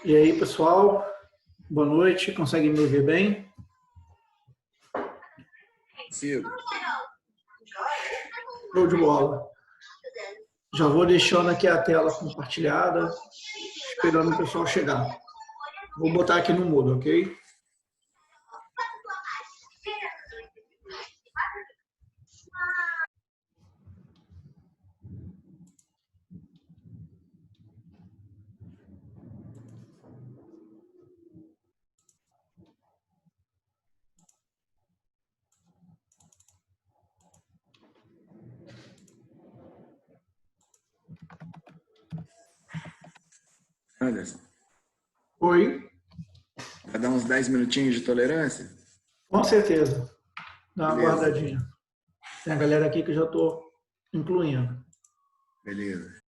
E aí, pessoal? Boa noite. Conseguem me ouvir bem? Consigo. Show de bola. Já vou deixando aqui a tela compartilhada, esperando o pessoal chegar. Vou botar aqui no mudo, ok? Anderson, Oi, vai dar uns 10 minutinhos de tolerância? com certeza. Dá uma Beleza, guardadinha. Tem a galera aqui que eu já estou incluindo. beleza.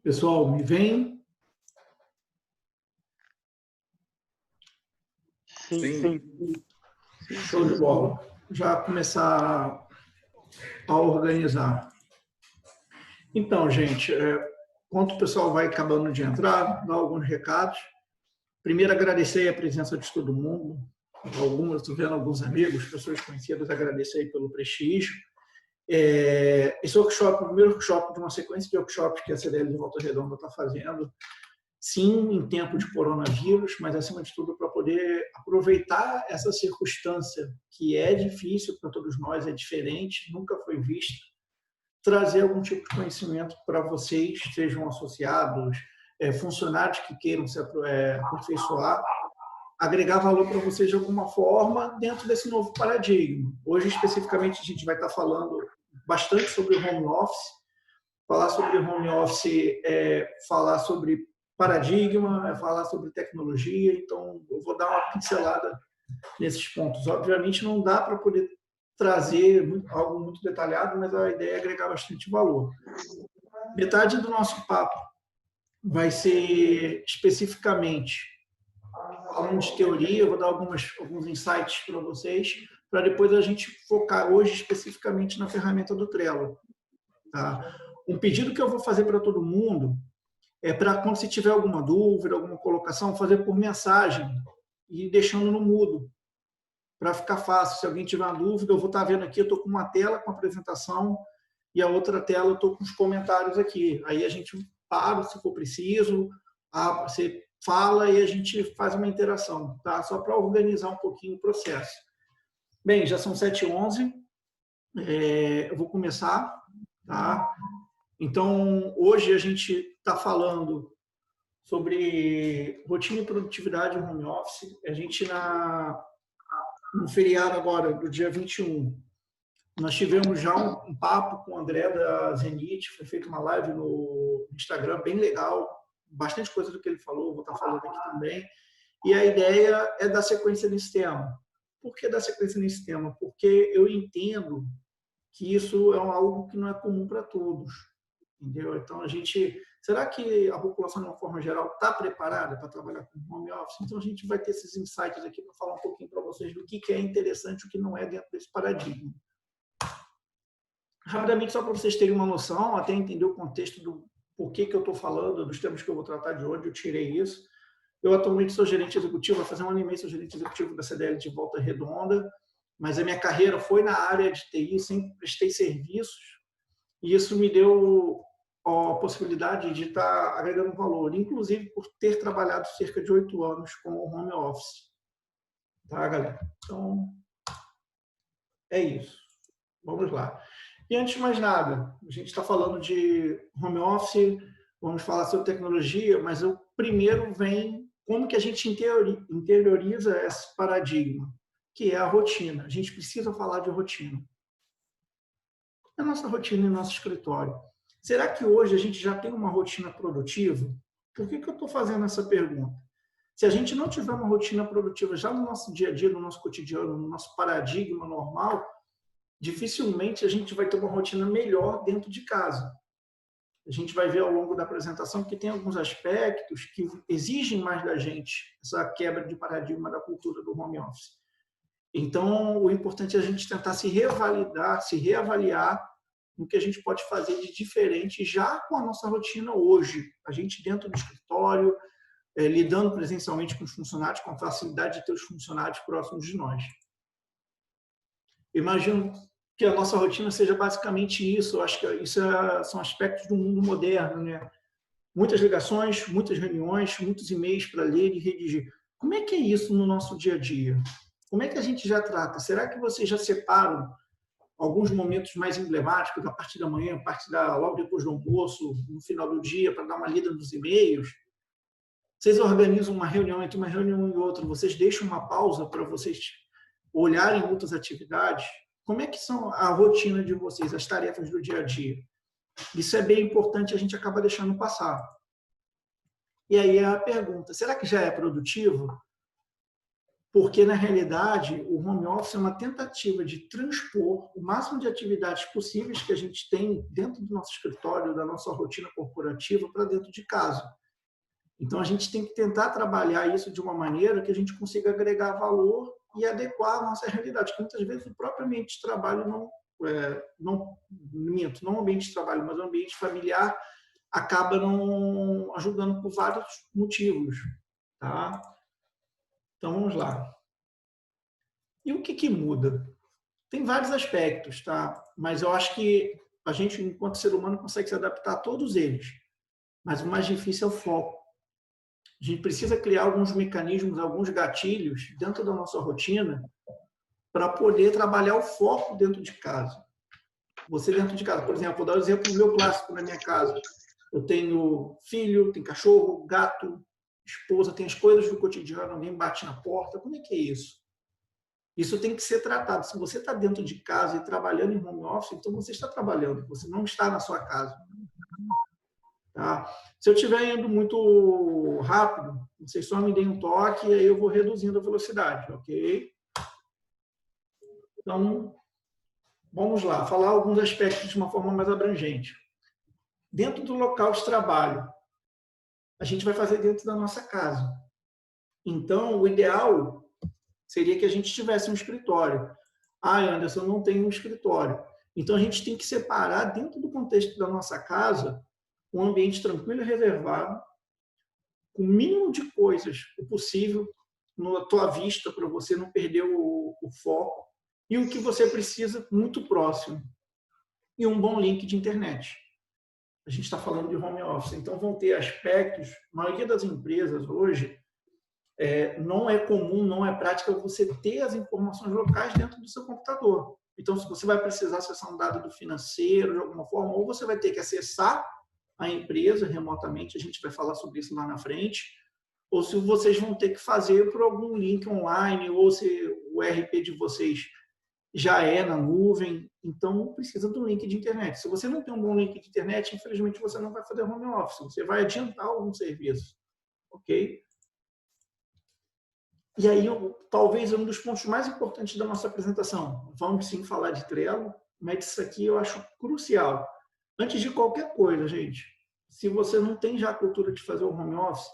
Pessoal, me vem? Sim. Show de bola. Já começar a organizar. Então, gente, enquanto o pessoal vai acabando de entrar, dar alguns recados. Primeiro, agradecer a presença de todo mundo. Estou vendo alguns amigos, pessoas conhecidas, agradecer pelo prestígio. Esse workshop, o primeiro workshop de uma sequência de workshops que a CDL de Volta Redonda está fazendo, sim, em tempo de coronavírus, mas, acima de tudo, para poder aproveitar essa circunstância que é difícil para todos nós, é diferente, nunca foi vista, trazer algum tipo de conhecimento para vocês, sejam associados, funcionários que queiram se aperfeiçoar, agregar valor para vocês de alguma forma dentro desse novo paradigma. Hoje, especificamente, a gente vai estar falando bastante sobre o home office. Falar sobre home office falar sobre paradigma, falar sobre tecnologia. Então, eu vou dar uma pincelada nesses pontos. Obviamente, não dá para poder trazer algo muito detalhado, mas a ideia é agregar bastante valor. Metade do nosso papo vai ser especificamente falando de teoria, eu vou dar alguns insights para vocês, para depois a gente focar hoje especificamente na ferramenta do Trello. Tá? Um pedido que eu vou fazer para todo mundo é para, quando você tiver alguma dúvida, alguma colocação, fazer por mensagem e deixando no mudo, para ficar fácil. Se alguém tiver uma dúvida, eu vou estar vendo aqui, eu estou com uma tela com a apresentação e a outra tela eu estou com os comentários aqui. Aí a gente para, se for preciso, você fala e a gente faz uma interação, tá? Só para organizar um pouquinho o processo. Bem, já são 7h11, eu vou começar, tá? Então, hoje a gente está falando sobre rotina e produtividade em home office. A gente, no feriado agora, do dia 21, nós tivemos já um papo com o André da Zenit, foi feita uma live no Instagram, bem legal, bastante coisa do que ele falou, vou estar falando aqui também. E a ideia é dar sequência nesse tema. Por que dar sequência nesse tema? Porque eu entendo que isso é algo que não é comum para todos. Entendeu? Então, será que a população, de uma forma geral, está preparada para trabalhar com home office? Então, a gente vai ter esses insights aqui para falar um pouquinho para vocês do que é interessante e o que não é dentro desse paradigma. Rapidamente, só para vocês terem uma noção, até entender o contexto do porquê que eu estou falando, dos temas que eu vou tratar de hoje, eu tirei isso. Eu atualmente sou gerente executivo, vai fazer um ano e meio, sou gerente executivo da CDL de Volta Redonda, mas a minha carreira foi na área de TI, sempre prestei serviços, e isso me deu a possibilidade de estar agregando valor, inclusive por ter trabalhado cerca de 8 anos com o home office. Tá, galera? Então, é isso. Vamos lá. E antes de mais nada, a gente está falando de home office, vamos falar sobre tecnologia, mas o primeiro vem como que a gente interioriza esse paradigma, que é a rotina. A gente precisa falar de rotina. A nossa rotina em nosso escritório. Será que hoje a gente já tem uma rotina produtiva? Por que eu estou fazendo essa pergunta? Se a gente não tiver uma rotina produtiva já no nosso dia a dia, no nosso cotidiano, no nosso paradigma normal, dificilmente a gente vai ter uma rotina melhor dentro de casa. A gente vai ver ao longo da apresentação que tem alguns aspectos que exigem mais da gente, essa quebra de paradigma da cultura do home office. Então, o importante é a gente tentar se revalidar, se reavaliar no que a gente pode fazer de diferente já com a nossa rotina hoje. A gente dentro do escritório, lidando presencialmente com os funcionários, com a facilidade de ter os funcionários próximos de nós. Imagino que a nossa rotina seja basicamente isso. Eu acho que isso são aspectos do mundo moderno, né? Muitas ligações, muitas reuniões, muitos e-mails para ler e redigir. Como é que é isso no nosso dia a dia? Como é que a gente já trata? Será que vocês já separam alguns momentos mais emblemáticos, da parte da manhã, a parte logo depois do almoço, no final do dia, para dar uma lida nos e-mails? Vocês organizam uma reunião entre uma reunião e outra, vocês deixam uma pausa para vocês olharem outras atividades? Como é que são a rotina de vocês, as tarefas do dia a dia? Isso é bem importante, a gente acaba deixando passar. E aí é a pergunta, será que já é produtivo? porque, na realidade, o home office é uma tentativa de transpor o máximo de atividades possíveis que a gente tem dentro do nosso escritório, da nossa rotina corporativa, para dentro de casa. Então, a gente tem que tentar trabalhar isso de uma maneira que a gente consiga agregar valor e adequar a nossa realidade, que muitas vezes o próprio ambiente de trabalho não o ambiente de trabalho, mas o ambiente familiar acaba não ajudando por vários motivos, tá? Então, vamos lá. E o que muda? Tem vários aspectos, tá? Mas eu acho que a gente, enquanto ser humano, consegue se adaptar a todos eles. Mas o mais difícil é o foco. A gente precisa criar alguns mecanismos, alguns gatilhos dentro da nossa rotina para poder trabalhar o foco dentro de casa. Você dentro de casa, por exemplo, vou dar um exemplo do meu clássico na minha casa. Eu tenho filho, tenho cachorro, gato, esposa, tem as coisas do cotidiano, alguém bate na porta. Como é que é isso? Isso tem que ser tratado. Se você está dentro de casa e trabalhando em home office, então você está trabalhando, você não está na sua casa. Tá? Se eu estiver indo muito rápido, vocês só me deem um toque e aí eu vou reduzindo a velocidade, ok? Então, vamos lá, falar alguns aspectos de uma forma mais abrangente. Dentro do local de trabalho, a gente vai fazer dentro da nossa casa. Então, o ideal seria que a gente tivesse um escritório. Ah, Anderson, não tem um escritório. Então, a gente tem que separar, dentro do contexto da nossa casa, um ambiente tranquilo e reservado, com o mínimo de coisas possível na tua vista, para você não perder o foco, e o que você precisa muito próximo. E um bom link de internet. A gente está falando de home office, então vão ter aspectos, a maioria das empresas hoje, não é comum, não é prática você ter as informações locais dentro do seu computador. Então, se você vai precisar acessar um dado do financeiro, de alguma forma, ou você vai ter que acessar a empresa remotamente, a gente vai falar sobre isso lá na frente, ou se vocês vão ter que fazer por algum link online, ou se o ERP de vocês já é na nuvem, então precisa do link de internet. Se você não tem um bom link de internet, infelizmente você não vai fazer home office, você vai adiantar algum serviço, ok? E aí, talvez um dos pontos mais importantes da nossa apresentação, vamos sim falar de Trello, mas isso aqui eu acho crucial. Antes de qualquer coisa, gente, se você não tem já a cultura de fazer o home office,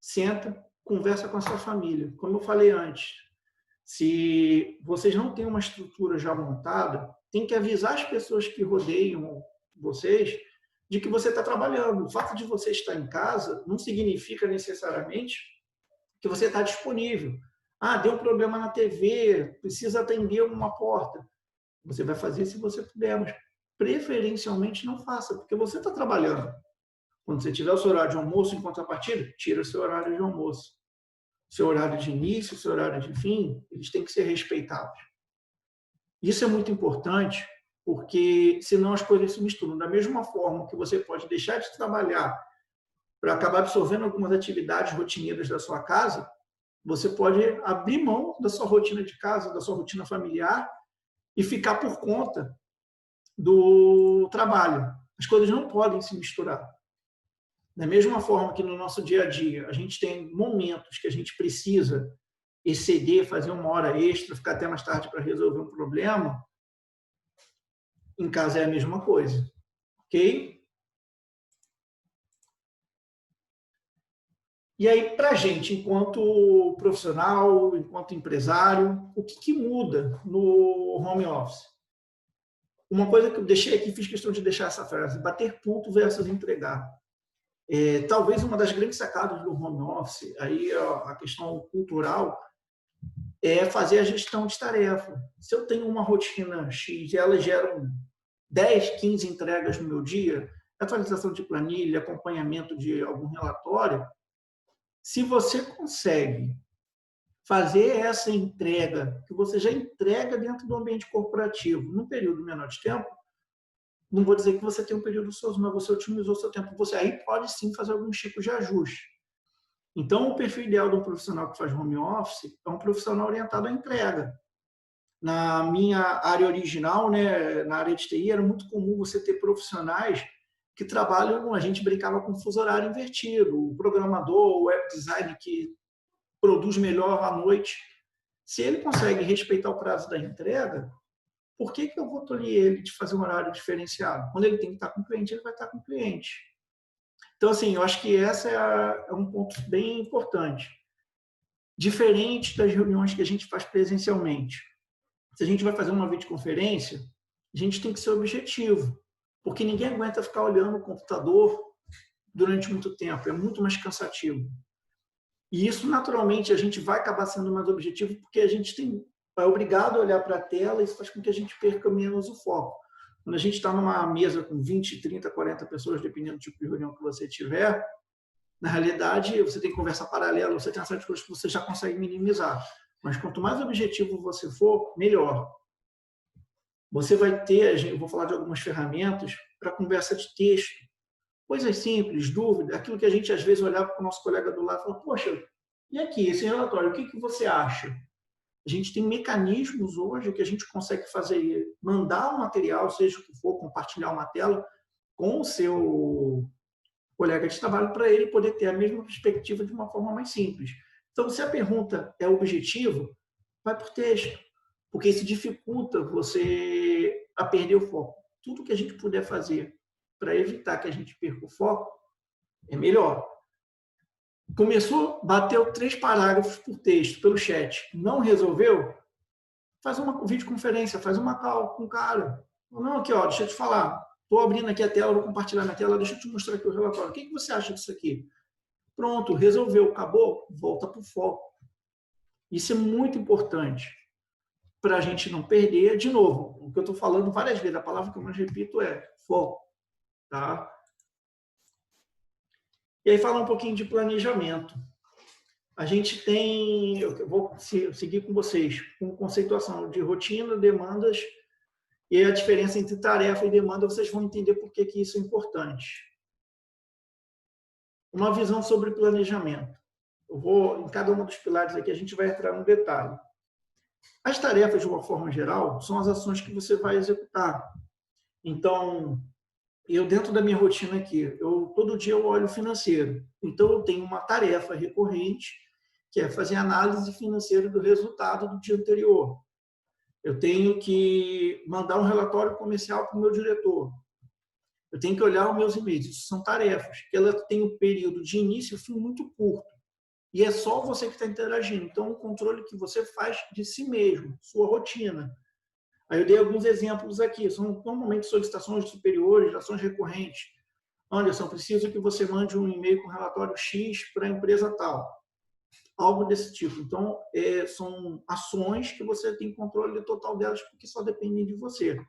senta, conversa com a sua família. Como eu falei antes, se vocês não têm uma estrutura já montada, tem que avisar as pessoas que rodeiam vocês de que você está trabalhando. O fato de você estar em casa não significa necessariamente que você está disponível. Ah, deu um problema na TV, precisa atender uma porta. Você vai fazer se você puder, mas preferencialmente não faça, porque você está trabalhando. Quando você tiver o seu horário de almoço, em contrapartida, tira o seu horário de almoço. Seu horário de início, seu horário de fim, eles têm que ser respeitados. Isso é muito importante, porque senão as coisas se misturam. Da mesma forma que você pode deixar de trabalhar para acabar absorvendo algumas atividades rotineiras da sua casa, você pode abrir mão da sua rotina de casa, da sua rotina familiar e ficar por conta do trabalho. As coisas não podem se misturar. Da mesma forma que no nosso dia a dia a gente tem momentos que a gente precisa exceder, fazer uma hora extra, ficar até mais tarde para resolver um problema, em casa é a mesma coisa, ok? E aí, para a gente, enquanto profissional, enquanto empresário, o que muda no home office? Uma coisa que eu deixei aqui, fiz questão de deixar essa frase, bater ponto versus entregar. Talvez uma das grandes sacadas do home office, aí a questão cultural, é fazer a gestão de tarefa. Se eu tenho uma rotina X e elas geram 10, 15 entregas no meu dia, atualização de planilha, acompanhamento de algum relatório, se você consegue fazer essa entrega, que você já entrega dentro do ambiente corporativo, num período menor de tempo, não vou dizer que você tem um período ocioso, mas você otimizou seu tempo. Você aí pode sim fazer alguns tipos de ajuste. Então, o perfil ideal de um profissional que faz home office é um profissional orientado à entrega. Na minha área original, né, na área de TI, era muito comum você ter profissionais que trabalham, a gente brincava com fuso horário invertido, o programador, o web designer que produz melhor à noite, Se ele consegue respeitar o prazo da entrega, por que eu vou tolir ele de fazer um horário diferenciado? Quando ele tem que estar com o cliente, ele vai estar com o cliente. Então, assim, eu acho que essa é um ponto bem importante. Diferente das reuniões que a gente faz presencialmente. Se a gente vai fazer uma videoconferência, a gente tem que ser objetivo, porque ninguém aguenta ficar olhando o computador durante muito tempo, é muito mais cansativo. E isso, naturalmente, a gente vai acabar sendo mais objetivo, porque a gente é obrigado a olhar para a tela, e isso faz com que a gente perca menos o foco. Quando a gente está numa mesa com 20, 30, 40 pessoas, dependendo do tipo de reunião que você tiver, na realidade, você tem conversa paralela, você tem uma série de coisas que você já consegue minimizar. Mas quanto mais objetivo você for, melhor. Você vai ter, eu vou falar de algumas ferramentas para conversa de texto. Coisas simples, dúvida, aquilo que a gente às vezes olhava para o nosso colega do lado e fala, poxa, e aqui, esse relatório, o que você acha? A gente tem mecanismos hoje que a gente consegue fazer, mandar o material, seja o que for, compartilhar uma tela com o seu colega de trabalho para ele poder ter a mesma perspectiva de uma forma mais simples. Então, se a pergunta é objetivo, vai por texto, porque isso dificulta você a perder o foco. Tudo que a gente puder fazer para evitar que a gente perca o foco é melhor. Começou, bateu 3 parágrafos por texto pelo chat, não resolveu? Faz uma videoconferência, faz uma call com o cara. Não, aqui, ó, deixa eu te falar. Estou abrindo aqui a tela, vou compartilhar minha tela, deixa eu te mostrar aqui o relatório. O que você acha disso aqui? Pronto, resolveu, acabou, volta para o foco. Isso é muito importante para a gente não perder. De novo, o que eu estou falando várias vezes, a palavra que eu mais repito é foco. Tá? E aí falar um pouquinho de planejamento. A gente tem, eu vou seguir com vocês, com conceituação de rotina, demandas, e a diferença entre tarefa e demanda, vocês vão entender por que isso é importante. Uma visão sobre planejamento. Em cada um dos pilares aqui, a gente vai entrar no detalhe. As tarefas, de uma forma geral, são as ações que você vai executar. Então, dentro da minha rotina aqui, todo dia eu olho o financeiro. Então, eu tenho uma tarefa recorrente, que é fazer análise financeira do resultado do dia anterior. Eu tenho que mandar um relatório comercial para o meu diretor. Eu tenho que olhar os meus e-mails. Isso são tarefas, que ela tem um período de início e fim muito curto. E é só você que está interagindo. Então, o controle que você faz de si mesmo, sua rotina. Aí eu dei alguns exemplos aqui. São normalmente solicitações superiores, ações recorrentes. Anderson, preciso que você mande um e-mail com relatório X para a empresa tal. Algo desse tipo. Então, são ações que você tem controle total delas, porque só dependem de você.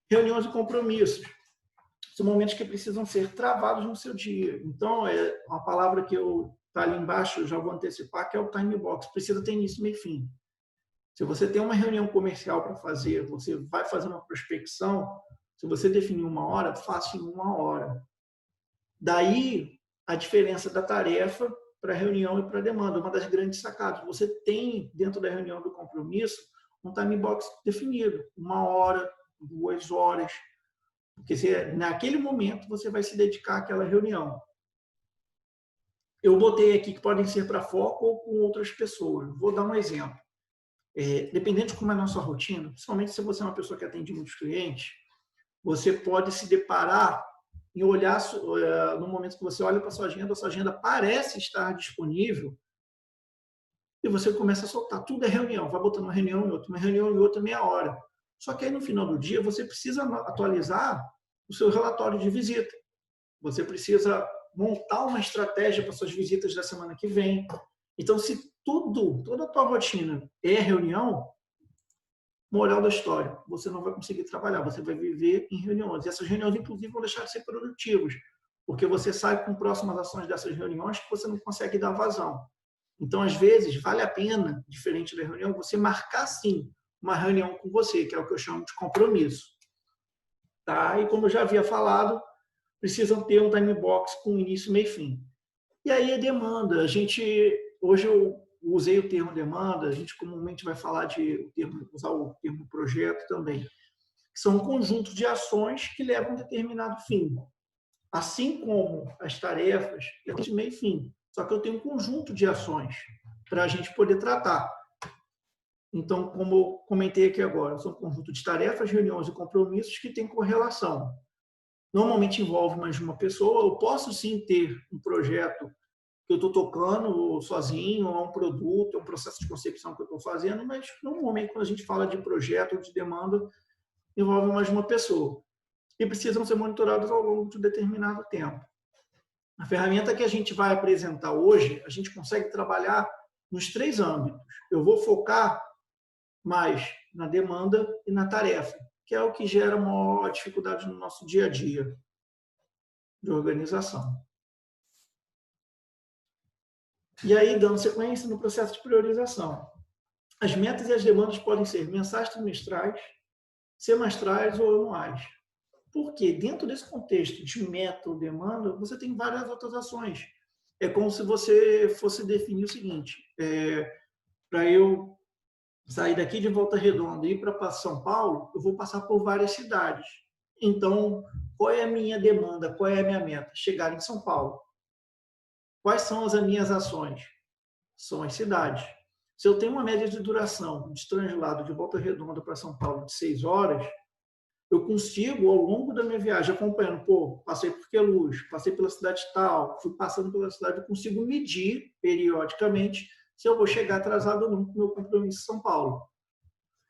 Reuniões e compromissos. São momentos que precisam ser travados no seu dia. Então, uma palavra que está ali embaixo, eu já vou antecipar, que é o time box. Precisa ter início, meio e fim. Se você tem uma reunião comercial para fazer, você vai fazer uma prospecção, se você definir 1 hora, faça em 1 hora. Daí, a diferença da tarefa para a reunião e para a demanda. Uma das grandes sacadas. Você tem, dentro da reunião do compromisso, um time box definido. 1 hora, 2 horas. Porque naquele momento você vai se dedicar àquela reunião. Eu botei aqui que podem ser para foco ou com outras pessoas. Vou dar um exemplo. Dependendo de como é a nossa rotina, principalmente se você é uma pessoa que atende muitos clientes, você pode se deparar em olhar, no momento que você olha para a sua agenda parece estar disponível e você começa a soltar. Tudo é reunião, vai botando uma reunião em outra, meia hora. Só que aí no final do dia você precisa atualizar o seu relatório de visita. Você precisa montar uma estratégia para suas visitas da semana que vem. Então, se toda a tua rotina é reunião, moral da história, você não vai conseguir trabalhar, você vai viver em reuniões. E essas reuniões, inclusive, vão deixar de ser produtivas, porque você sai com próximas ações dessas reuniões que você não consegue dar vazão. Então, às vezes, vale a pena, diferente da reunião, você marcar, sim, uma reunião com você, que é o que eu chamo de compromisso. Tá? E como eu já havia falado, precisam ter um time box com início, meio e fim. E aí a demanda. Hoje eu usei o termo demanda, a gente comumente vai falar usar o termo projeto também. São um conjunto de ações que levam a um determinado fim. Assim como as tarefas, é de meio e fim. Só que eu tenho um conjunto de ações para a gente poder tratar. Então, como eu comentei aqui agora, são um conjunto de tarefas, reuniões e compromissos que têm correlação. Normalmente envolve mais de uma pessoa. Eu posso sim ter um projeto que eu estou tocando sozinho, ou um produto, é um processo de concepção que eu estou fazendo, mas normalmente quando a gente fala de projeto ou de demanda, envolve mais de uma pessoa. E precisam ser monitorados ao longo de um determinado tempo. A ferramenta que a gente vai apresentar hoje, a gente consegue trabalhar nos 3 âmbitos. Eu vou focar mais na demanda e na tarefa, que é o que gera maior dificuldade no nosso dia a dia de organização. E aí, dando sequência no processo de priorização. As metas e as demandas podem ser mensais, trimestrais, semestrais ou anuais. Porque dentro desse contexto de meta ou demanda, você tem várias outras ações. É como se você fosse definir o seguinte, para eu sair daqui de Volta Redonda e ir para São Paulo, eu vou passar por várias cidades. Então, qual é a minha demanda, qual é a minha meta? Chegar em São Paulo. Quais são as minhas ações? São as cidades. Se eu tenho uma média de duração de translado de Volta Redonda para São Paulo de 6 horas, eu consigo, ao longo da minha viagem, acompanhando, passei por Queluz, passei pela cidade tal, fui passando pela cidade, eu consigo medir periodicamente se eu vou chegar atrasado ou não com o meu compromisso em São Paulo.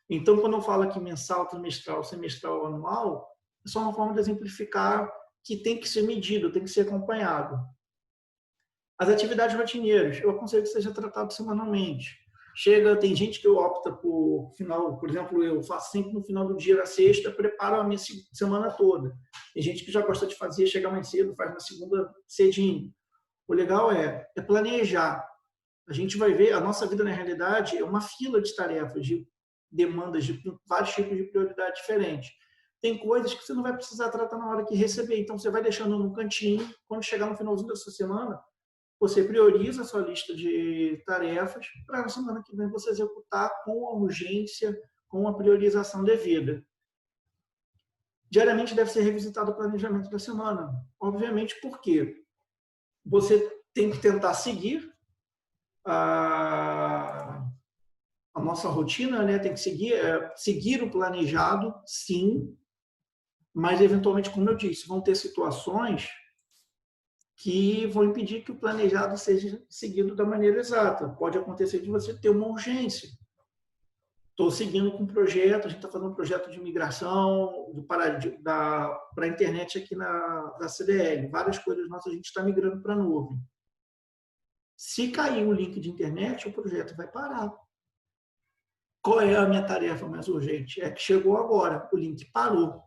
Então, quando eu falo aqui mensal, trimestral, semestral ou anual, é só uma forma de exemplificar que tem que ser medido, tem que ser acompanhado. As atividades rotineiras, eu aconselho que seja tratado semanalmente. Tem gente que opta por final, por exemplo, eu faço sempre no final do dia, na sexta, preparo a minha semana toda. Tem gente que já gosta de fazer, chegar mais cedo, faz na segunda cedinho. O legal é planejar. A gente vai ver, a nossa vida na realidade é uma fila de tarefas, de demandas, de vários tipos de prioridade diferentes. Tem coisas que você não vai precisar tratar na hora que receber, então você vai deixando no cantinho, quando chegar no finalzinho da sua semana, você prioriza a sua lista de tarefas para na semana que vem você executar com a urgência, com a priorização devida. Diariamente deve ser revisitado o planejamento da semana. Obviamente, porque você tem que tentar seguir a nossa rotina, né? Tem que seguir o planejado, sim, mas eventualmente, como eu disse, vão ter situações que vão impedir que o planejado seja seguido da maneira exata. Pode acontecer de você ter uma urgência. Estou seguindo com um projeto, a gente está fazendo um projeto de migração para a internet aqui da CDL. Várias coisas nossas a gente está migrando para a nuvem. Se cair um link de internet, o projeto vai parar. Qual é a minha tarefa mais urgente? É que chegou agora, o link parou.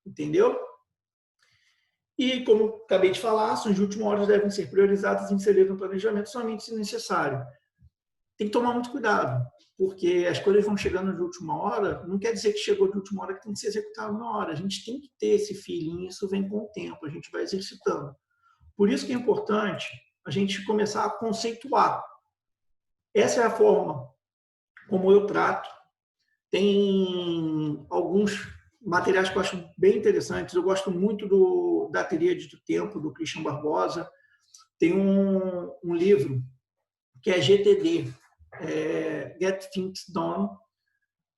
Entendeu? E, como acabei de falar, ações de última hora devem ser priorizadas e inseridas no planejamento somente se necessário. Tem que tomar muito cuidado, porque as coisas vão chegando de última hora, não quer dizer que chegou de última hora que tem que ser executado na hora. A gente tem que ter esse feeling, isso vem com o tempo, a gente vai exercitando. Por isso que é importante a gente começar a conceituar. Essa é a forma como eu trato. Tem alguns materiais que eu acho bem interessantes. Eu gosto muito da Tríade do Tempo, do Christian Barbosa. Tem um livro que é GTD, Get Things Done,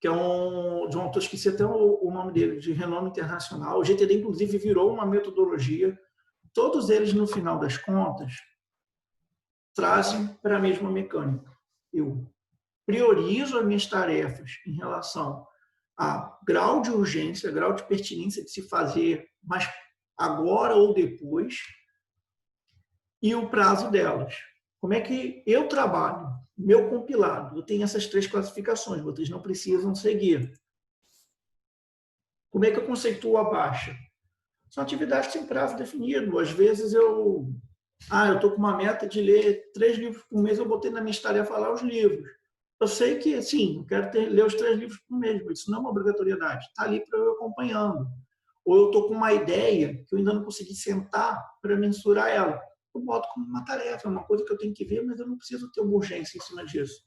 que é de um autor, esqueci até o nome dele, de renome internacional. O GTD, inclusive, virou uma metodologia. Todos eles, no final das contas, trazem para a mesma mecânica. Eu priorizo as minhas tarefas em relação a grau de urgência, grau de pertinência de se fazer, mas agora ou depois, e o prazo delas. Como é que eu trabalho? Meu compilado, eu tenho essas 3 classificações, vocês não precisam seguir. Como é que eu conceituo a baixa? São atividades sem prazo definido. Às vezes eu estou com uma meta de ler 3 livros por mês, eu botei na minha tarefa lá os livros. Eu sei que, sim, eu quero ler os 3 livros por mês, mas isso não é uma obrigatoriedade. Está ali para eu ir acompanhando. Ou eu estou com uma ideia que eu ainda não consegui sentar para mensurar ela. Eu boto como uma tarefa, uma coisa que eu tenho que ver, mas eu não preciso ter uma urgência em cima disso.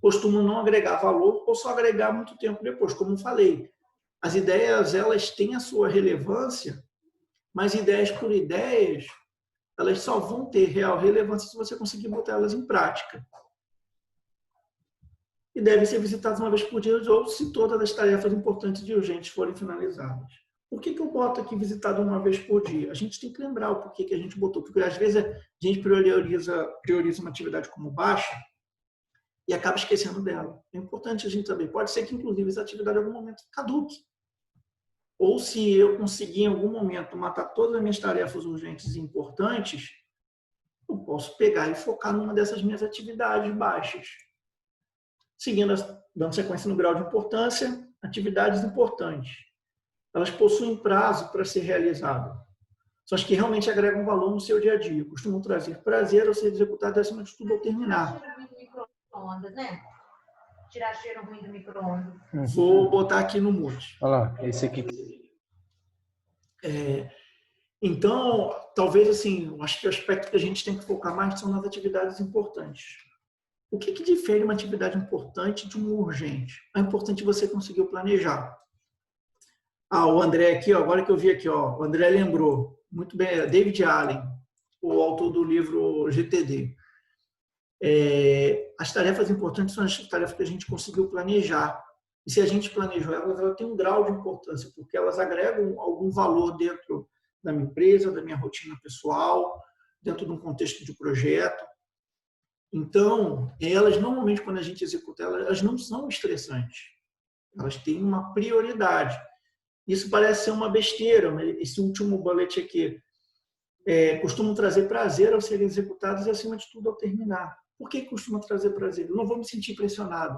Costumo não agregar valor ou só agregar muito tempo depois. Como eu falei, as ideias, elas têm a sua relevância, mas ideias por ideias, elas só vão ter real relevância se você conseguir botar elas em prática. e devem ser visitados uma vez por dia ou se todas as tarefas importantes e urgentes forem finalizadas. Por que eu boto aqui visitado uma vez por dia? A gente tem que lembrar o porquê que a gente botou, porque às vezes a gente prioriza uma atividade como baixa e acaba esquecendo dela. É importante a gente saber. Pode ser que, inclusive, essa atividade em algum momento caduque. Ou se eu conseguir em algum momento matar todas as minhas tarefas urgentes e importantes, eu posso pegar e focar numa dessas minhas atividades baixas. Seguindo, dando sequência no grau de importância, atividades importantes. Elas possuem prazo para ser realizado. São as que realmente agregam valor no seu dia a dia. Costumam trazer prazer ao ser executado acima de tudo ao terminar. Né? Tirar cheiro ruim do micro-ondas. Vou botar aqui no mute. Olha lá, esse aqui. Então, talvez assim, eu acho que o aspecto que a gente tem que focar mais são nas atividades importantes. O que difere uma atividade importante de uma urgente? É importante você conseguir planejar. O André aqui, agora que eu vi aqui, o André lembrou, muito bem, David Allen, o autor do livro GTD. As tarefas importantes são as tarefas que a gente conseguiu planejar. E se a gente planejou elas têm um grau de importância, porque elas agregam algum valor dentro da minha empresa, da minha rotina pessoal, dentro de um contexto de projeto. Então, elas normalmente, quando a gente executa elas não são estressantes. Elas têm uma prioridade. Isso parece ser uma besteira, esse último bullet aqui. Costumam trazer prazer ao serem executados e, acima de tudo, ao terminar. Por que costuma trazer prazer? Eu não vou me sentir pressionado.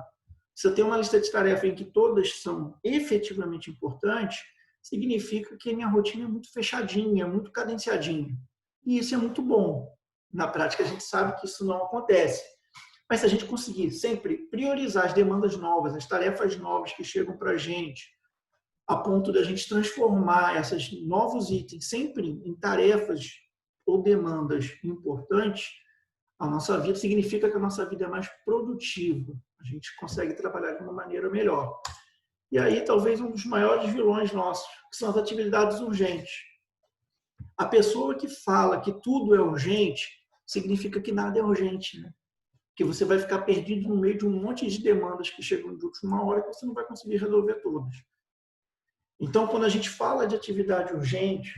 Se eu tenho uma lista de tarefas em que todas são efetivamente importantes, significa que a minha rotina é muito fechadinha, muito cadenciadinha. E isso é muito bom. Na prática, a gente sabe que isso não acontece. Mas se a gente conseguir sempre priorizar as demandas novas, as tarefas novas que chegam para a gente, a ponto de a gente transformar esses novos itens sempre em tarefas ou demandas importantes, a nossa vida significa que a nossa vida é mais produtiva. A gente consegue trabalhar de uma maneira melhor. E aí, talvez um dos maiores vilões nossos, que são as atividades urgentes. A pessoa que fala que tudo é urgente, significa que nada é urgente, né? Que você vai ficar perdido no meio de um monte de demandas que chegam de última hora que você não vai conseguir resolver todas. Então, quando a gente fala de atividade urgente,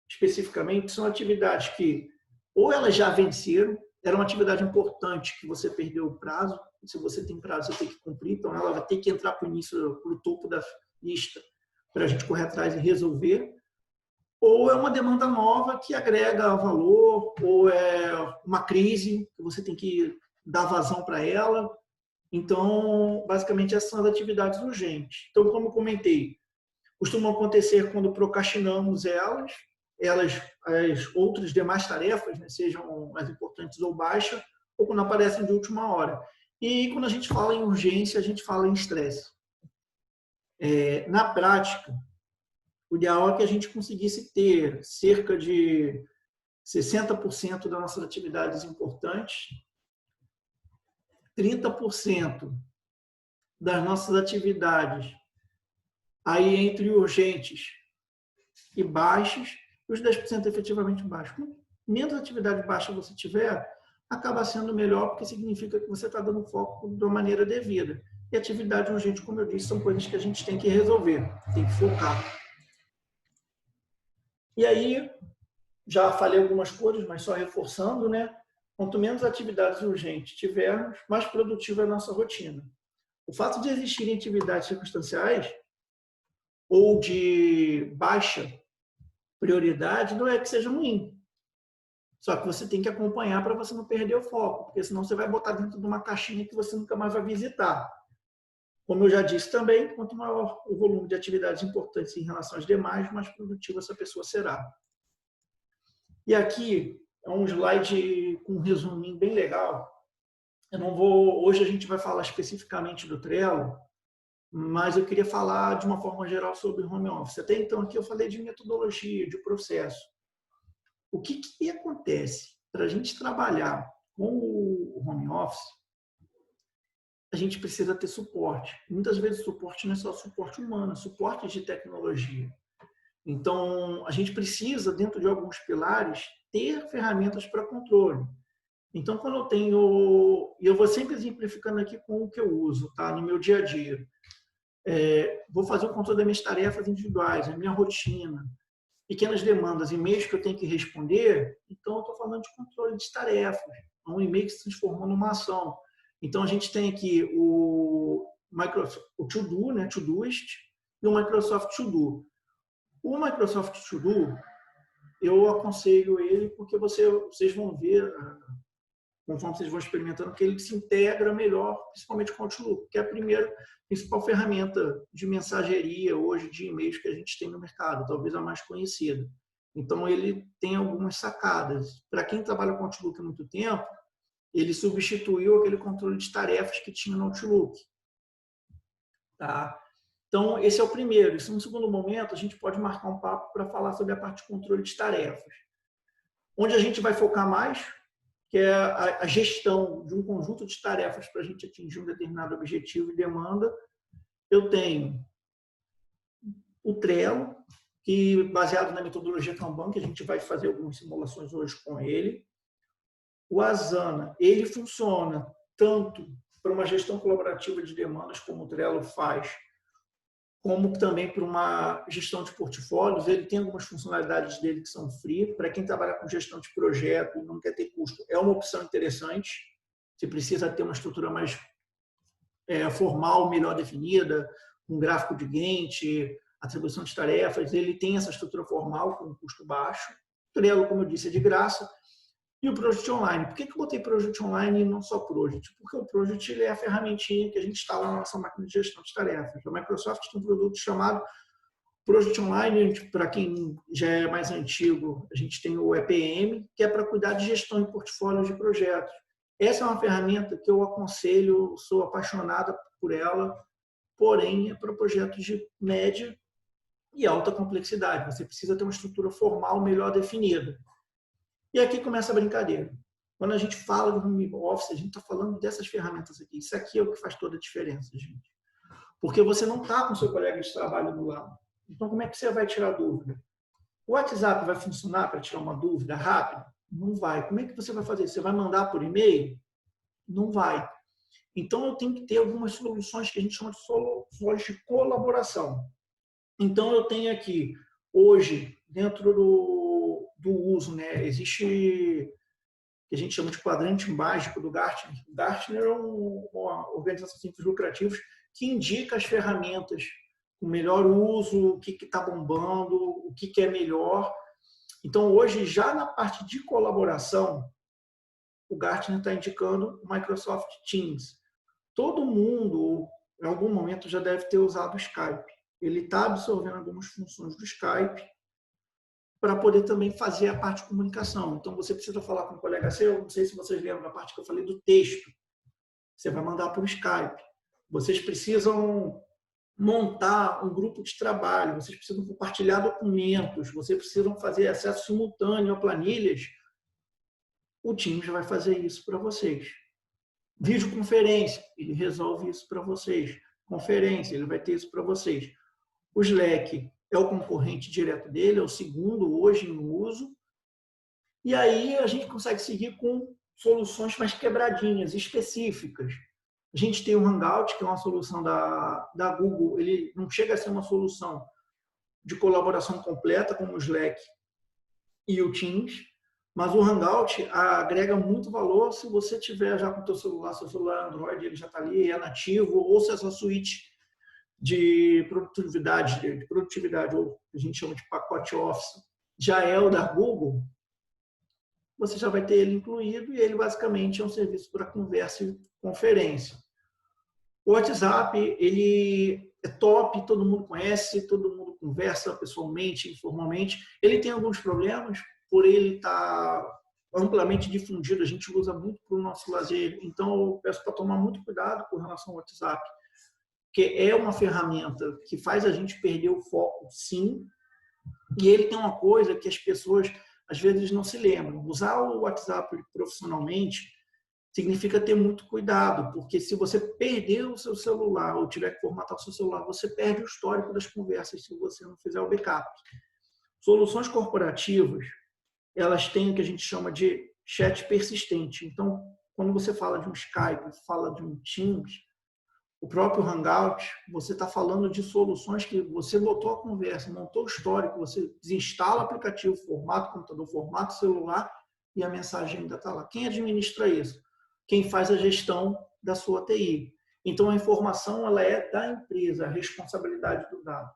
especificamente, são atividades que ou elas já venceram, era uma atividade importante que você perdeu o prazo, se você tem prazo, você tem que cumprir, então ela vai ter que entrar para o início, para o topo da lista, para a gente correr atrás e resolver, ou é uma demanda nova que agrega valor, ou é uma crise que você tem que dar vazão para ela. Então, basicamente, essas são as atividades urgentes. Então, como eu comentei, costumam acontecer quando procrastinamos as outras demais tarefas, né, sejam as importantes ou baixas, ou quando aparecem de última hora. E quando a gente fala em urgência, a gente fala em estresse. Na prática, o ideal é que a gente conseguisse ter cerca de 60% das nossas atividades importantes, 30% das nossas atividades aí entre urgentes e baixos, e os 10% efetivamente baixos. Quanto menos atividade baixa você tiver, acaba sendo melhor, porque significa que você está dando foco de uma maneira devida. E atividade urgente, como eu disse, são coisas que a gente tem que resolver, tem que focar. E aí, já falei algumas coisas, mas só reforçando, né? Quanto menos atividades urgentes tivermos, mais produtiva é a nossa rotina. O fato de existirem atividades circunstanciais ou de baixa prioridade não é que seja ruim. Só que você tem que acompanhar para você não perder o foco, porque senão você vai botar dentro de uma caixinha que você nunca mais vai visitar. Como eu já disse também, quanto maior o volume de atividades importantes em relação às demais, mais produtiva essa pessoa será. E aqui é um slide com um resuminho bem legal. Hoje a gente vai falar especificamente do Trello, mas eu queria falar de uma forma geral sobre home office. Até então aqui eu falei de metodologia, de processo. O que acontece para a gente trabalhar com o home office? A gente precisa ter suporte. Muitas vezes o suporte não é só suporte humano, é suporte de tecnologia. Então, a gente precisa, dentro de alguns pilares, ter ferramentas para controle. Então, quando eu tenho... E eu vou sempre exemplificando aqui com o que eu uso, tá? No meu dia a dia. Vou fazer o controle das minhas tarefas individuais, a minha rotina, pequenas demandas, e-mails que eu tenho que responder. Então, eu estou falando de controle de tarefas. É um e-mail que se transformou numa ação. Então, a gente tem aqui o To-Do, né? Todoist, e o Microsoft To-Do. O Microsoft To-Do, eu aconselho ele porque vocês vão ver, conforme vocês vão experimentando, que ele se integra melhor, principalmente com o Outlook, que é a principal ferramenta de mensageria hoje de e-mails que a gente tem no mercado, talvez a mais conhecida. Então, ele tem algumas sacadas. Para quem trabalha com o Outlook há muito tempo, ele substituiu aquele controle de tarefas que tinha no Outlook. Tá? Então, esse é o primeiro. E, no segundo momento, a gente pode marcar um papo para falar sobre a parte de controle de tarefas. Onde a gente vai focar mais, que é a gestão de um conjunto de tarefas para a gente atingir um determinado objetivo e demanda. Eu tenho o Trello, que baseado na metodologia Kanban, que a gente vai fazer algumas simulações hoje com ele. O Asana, ele funciona tanto para uma gestão colaborativa de demandas, como o Trello faz, como também para uma gestão de portfólios. Ele tem algumas funcionalidades dele que são free. Para quem trabalha com gestão de projeto e não quer ter custo, é uma opção interessante. Você precisa ter uma estrutura mais formal, melhor definida, um gráfico de Gantt, atribuição de tarefas. Ele tem essa estrutura formal com um custo baixo. O Trello, como eu disse, é de graça. E o Project Online. Por que eu botei Project Online e não só Project? Porque o Project ele é a ferramentinha que a gente instala na nossa máquina de gestão de tarefas. A Microsoft tem um produto chamado Project Online. Para quem já é mais antigo, a gente tem o EPM, que é para cuidar de gestão de portfólios de projetos. Essa é uma ferramenta que eu aconselho, sou apaixonada por ela, porém é para projetos de média e alta complexidade. Você precisa ter uma estrutura formal melhor definida. E aqui começa a brincadeira. Quando a gente fala do home office, a gente está falando dessas ferramentas aqui. Isso aqui é o que faz toda a diferença, gente. Porque você não está com o seu colega de trabalho do lado. Então, como é que você vai tirar dúvida? O WhatsApp vai funcionar para tirar uma dúvida rápida? Não vai. Como é que você vai fazer? Você vai mandar por e-mail? Não vai. Então, eu tenho que ter algumas soluções que a gente chama de soluções de colaboração. Então, eu tenho aqui, hoje, dentro do uso, né? Existe que a gente chama de quadrante mágico do Gartner. O Gartner é uma organização sem fins lucrativos que indica as ferramentas com melhor uso, o que está bombando, o que é melhor. Então, hoje, já na parte de colaboração, o Gartner está indicando o Microsoft Teams. Todo mundo, em algum momento, já deve ter usado o Skype. Ele está absorvendo algumas funções do Skype para poder também fazer a parte de comunicação. Então, você precisa falar com um colega seu, não sei se vocês lembram da parte que eu falei do texto. Você vai mandar por Skype. Vocês precisam montar um grupo de trabalho, vocês precisam compartilhar documentos, vocês precisam fazer acesso simultâneo a planilhas. O Teams vai fazer isso para vocês. Videoconferência, ele resolve isso para vocês. Conferência, ele vai ter isso para vocês. O Slack é o concorrente direto dele, é o segundo hoje em uso. E aí a gente consegue seguir com soluções mais quebradinhas, específicas. A gente tem o Hangout, que é uma solução da Google. Ele não chega a ser uma solução de colaboração completa, como o Slack e o Teams, mas o Hangout agrega muito valor se você tiver já com o seu celular Android, ele já está ali, é nativo, ou se essa suíte de produtividade, ou a gente chama de pacote Office, já é o da Google, você já vai ter ele incluído e ele basicamente é um serviço para conversa e conferência. O WhatsApp, ele é top, todo mundo conhece, todo mundo conversa pessoalmente, informalmente. Ele tem alguns problemas, por ele estar amplamente difundido, a gente usa muito para o nosso lazer. Então, eu peço para tomar muito cuidado com relação ao WhatsApp, que é uma ferramenta que faz a gente perder o foco, sim. E ele tem uma coisa que as pessoas, às vezes, não se lembram. Usar o WhatsApp profissionalmente significa ter muito cuidado, porque se você perder o seu celular ou tiver que formatar o seu celular, você perde o histórico das conversas se você não fizer o backup. Soluções corporativas, elas têm o que a gente chama de chat persistente. Então, quando você fala de um Skype, fala de um Teams, o próprio Hangout, você está falando de soluções que você botou a conversa, montou o histórico, você desinstala o aplicativo, formato computador, formato celular e a mensagem ainda está lá. Quem administra isso? Quem faz a gestão da sua TI. Então, a informação ela é da empresa, a responsabilidade do dado.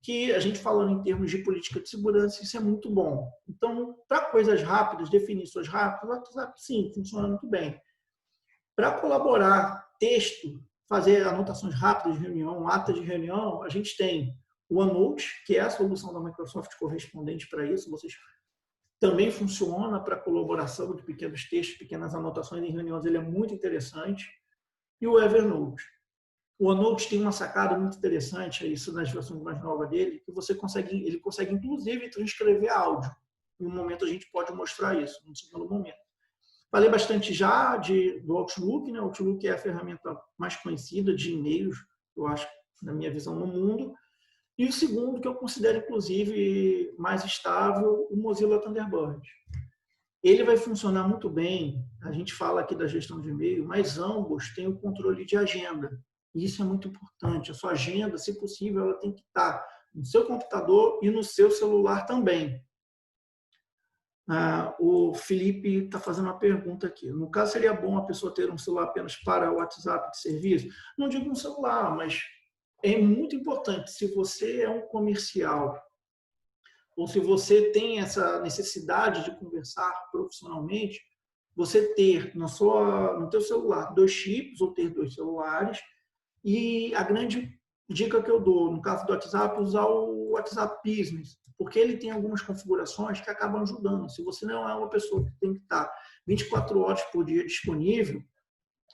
Que a gente falando em termos de política de segurança, isso é muito bom. Então, para coisas rápidas, definições rápidas, o WhatsApp, sim, funciona muito bem. Para colaborar, texto, fazer anotações rápidas de reunião, atas de reunião, a gente tem o OneNote, que é a solução da Microsoft correspondente para isso. Vocês também funciona para colaboração de pequenos textos, pequenas anotações em reuniões, ele é muito interessante. E o Evernote. O OneNote tem uma sacada muito interessante, isso nas versões mais novas dele, que ele consegue inclusive transcrever áudio. Em um momento a gente pode mostrar isso, no segundo momento. Falei bastante já do Outlook, né? O Outlook é a ferramenta mais conhecida de e-mails, eu acho, na minha visão, no mundo. E o segundo, que eu considero, inclusive, mais estável, o Mozilla Thunderbird. Ele vai funcionar muito bem, a gente fala aqui da gestão de e-mail, mas ambos têm o controle de agenda. E isso é muito importante. A sua agenda, se possível, ela tem que estar no seu computador e no seu celular também. O Felipe está fazendo uma pergunta aqui. No caso, seria bom a pessoa ter um celular apenas para o WhatsApp de serviço? Não digo um celular, mas é muito importante. Se você é um comercial ou se você tem essa necessidade de conversar profissionalmente, você ter no teu celular 2 chips ou ter 2 celulares. E a grande dica que eu dou, no caso do WhatsApp, usar o WhatsApp Business, porque ele tem algumas configurações que acabam ajudando. Se você não é uma pessoa que tem que estar 24 horas por dia disponível,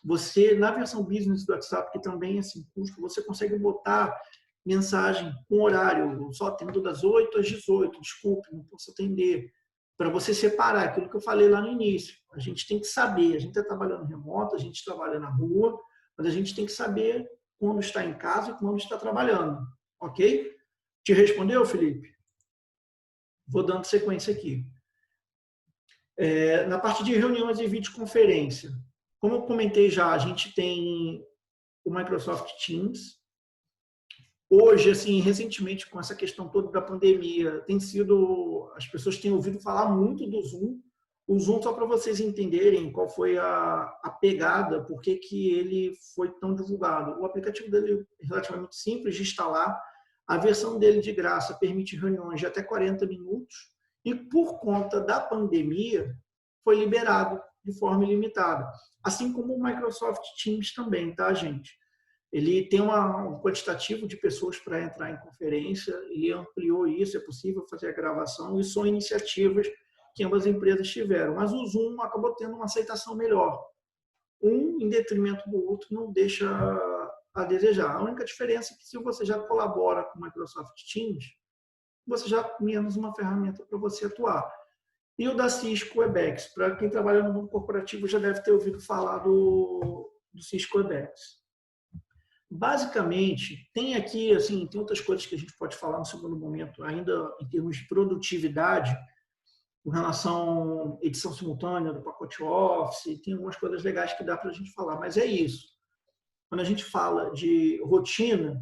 você, na versão Business do WhatsApp, que também é sem custo, você consegue botar mensagem com horário, só atendo das 8 às 18, desculpe, não posso atender. Para você separar aquilo que eu falei lá no início. A gente tem que saber, a gente está trabalhando remoto, a gente trabalha na rua, mas a gente tem que saber quando está em casa e quando está trabalhando. Ok? Te respondeu, Felipe? Vou dando sequência aqui. Na parte de reuniões e videoconferência, como eu comentei já, a gente tem o Microsoft Teams. Hoje, assim, recentemente, com essa questão toda da pandemia, as pessoas têm ouvido falar muito do Zoom. O Zoom, só para vocês entenderem qual foi a pegada, por que ele foi tão divulgado. O aplicativo dele é relativamente simples de instalar. A versão dele de graça permite reuniões de até 40 minutos. E por conta da pandemia, foi liberado de forma ilimitada. Assim como o Microsoft Teams também, tá, gente? Ele tem um quantitativo de pessoas para entrar em conferência e ampliou isso, é possível fazer a gravação, e são iniciativas que ambas as empresas tiveram. Mas o Zoom acabou tendo uma aceitação melhor. Um, em detrimento do outro, não deixa a desejar. A única diferença é que se você já colabora com o Microsoft Teams, você já tem menos uma ferramenta para você atuar. E o da Cisco Webex, para quem trabalha no mundo corporativo já deve ter ouvido falar do Cisco Webex. Basicamente, tem aqui, assim, tem outras coisas que a gente pode falar no segundo momento, ainda em termos de produtividade, com relação à edição simultânea do pacote Office, tem algumas coisas legais que dá para a gente falar, mas é isso. Quando a gente fala de rotina,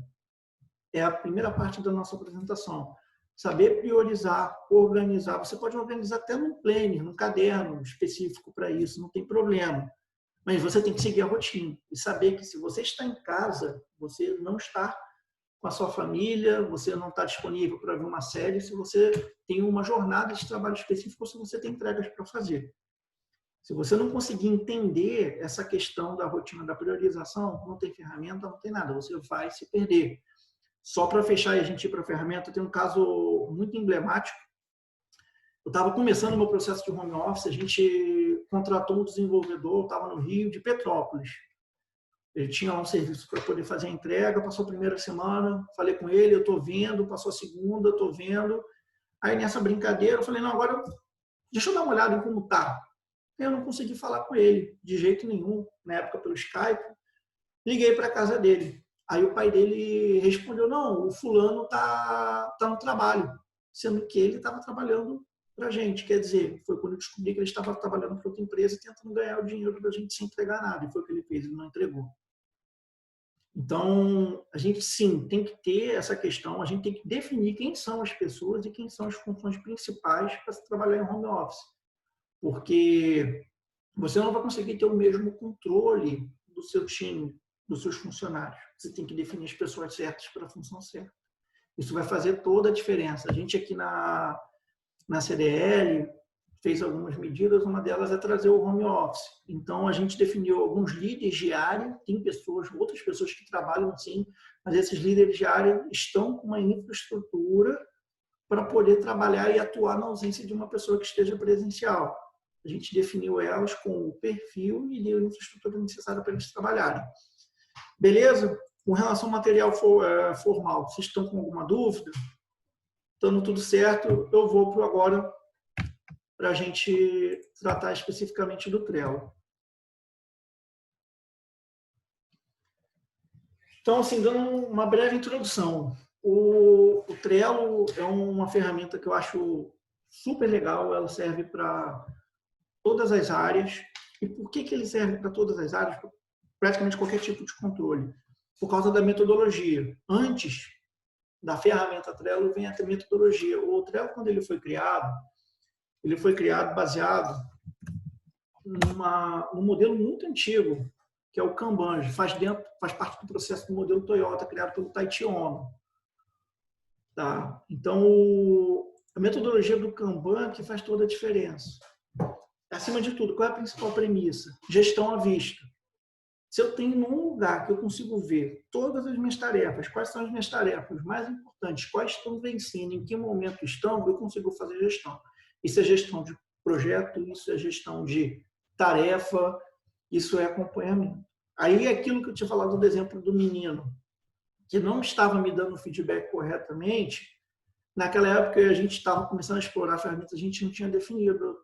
é a primeira parte da nossa apresentação. Saber priorizar, organizar. Você pode organizar até num planner, num caderno específico para isso, não tem problema. Mas você tem que seguir a rotina e saber que se você está em casa, você não está com a sua família, você não está disponível para ver uma série, se você tem uma jornada de trabalho específica ou se você tem entregas para fazer. Se você não conseguir entender essa questão da rotina da priorização, não tem ferramenta, não tem nada, você vai se perder. Só para fechar e a gente ir para a ferramenta, tem um caso muito emblemático. Eu estava começando o meu processo de home office, a gente contratou um desenvolvedor, estava no Rio, de Petrópolis. Ele tinha um serviço para poder fazer a entrega, passou a primeira semana, falei com ele, eu estou vendo, passou a segunda, estou vendo. Aí nessa brincadeira eu falei, não, agora deixa eu dar uma olhada em como está. Eu não consegui falar com ele de jeito nenhum, na época pelo Skype. Liguei para a casa dele. Aí o pai dele respondeu, não, o fulano está no trabalho, sendo que ele estava trabalhando para a gente. Quer dizer, foi quando eu descobri que ele estava trabalhando para outra empresa e tentando ganhar o dinheiro da gente sem entregar nada. E foi o que ele fez, ele não entregou. Então, a gente sim tem que ter essa questão, a gente tem que definir quem são as pessoas e quem são as funções principais para se trabalhar em home office. Porque você não vai conseguir ter o mesmo controle do seu time, dos seus funcionários. Você tem que definir as pessoas certas para a função certa. Isso vai fazer toda a diferença. A gente aqui na CDL fez algumas medidas, uma delas é trazer o home office. Então, a gente definiu alguns líderes de área, tem pessoas, outras pessoas que trabalham sim, mas esses líderes de área estão com uma infraestrutura para poder trabalhar e atuar na ausência de uma pessoa que esteja presencial. A gente definiu elas com o perfil e deu a infraestrutura necessária para eles trabalharem. Beleza? Com relação ao material formal, vocês estão com alguma dúvida? Estando tudo certo, eu vou para agora para a gente tratar especificamente do Trello. Então, assim, dando uma breve introdução. O Trello é uma ferramenta que eu acho super legal, ela serve para todas as áreas. E por que ele serve para todas as áreas? Praticamente qualquer tipo de controle. Por causa da metodologia. Antes da ferramenta Trello vem a metodologia. O Trello, quando ele foi criado baseado num modelo muito antigo, que é o Kanban, faz parte do processo do modelo Toyota, criado pelo Taiichi Ohno. Tá? Então, a metodologia do Kanban que faz toda a diferença. Acima de tudo, qual é a principal premissa? Gestão à vista. Se eu tenho num lugar que eu consigo ver todas as minhas tarefas, quais são as minhas tarefas mais importantes, quais estão vencendo, em que momento estão, eu consigo fazer gestão. Isso é gestão de projeto, isso é gestão de tarefa, isso é acompanhamento. Aí é aquilo que eu tinha falado do exemplo do menino, que não estava me dando feedback corretamente. Naquela época a gente estava começando a explorar a ferramenta, a gente não tinha definido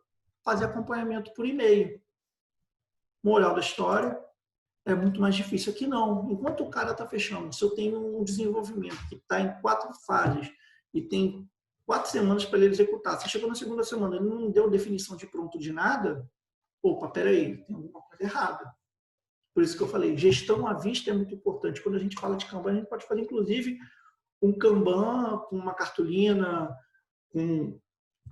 fazer acompanhamento por e-mail. Moral da história, é muito mais difícil. Aqui não. Enquanto o cara está fechando, se eu tenho um desenvolvimento que está em 4 fases e tem 4 semanas para ele executar, se chegou na segunda semana ele não deu definição de pronto de nada, opa, peraí, tem alguma coisa errada. Por isso que eu falei, gestão à vista é muito importante. Quando a gente fala de Kanban, a gente pode fazer, inclusive, um Kanban com uma cartolina, com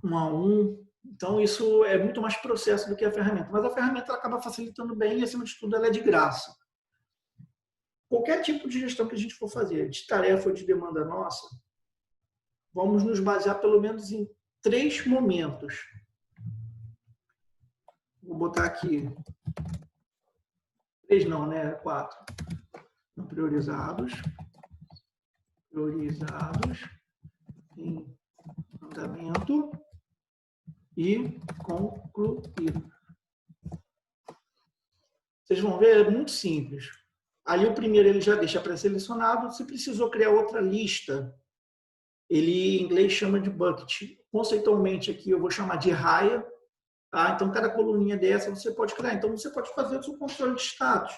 um A1. Então, isso é muito mais processo do que a ferramenta. Mas a ferramenta ela acaba facilitando bem e, acima de tudo, ela é de graça. Qualquer tipo de gestão que a gente for fazer, de tarefa ou de demanda nossa, vamos nos basear pelo menos em 3 momentos. Vou botar aqui 3 não, né? 4. Priorizados em andamento e concluído. Vocês vão ver, é muito simples. Ali o primeiro ele já deixa pré-selecionado. Se precisou criar outra lista, ele em inglês chama de bucket. Conceitualmente aqui eu vou chamar de raia. Tá? Então cada coluninha dessa você pode criar. Então você pode fazer o seu controle de status.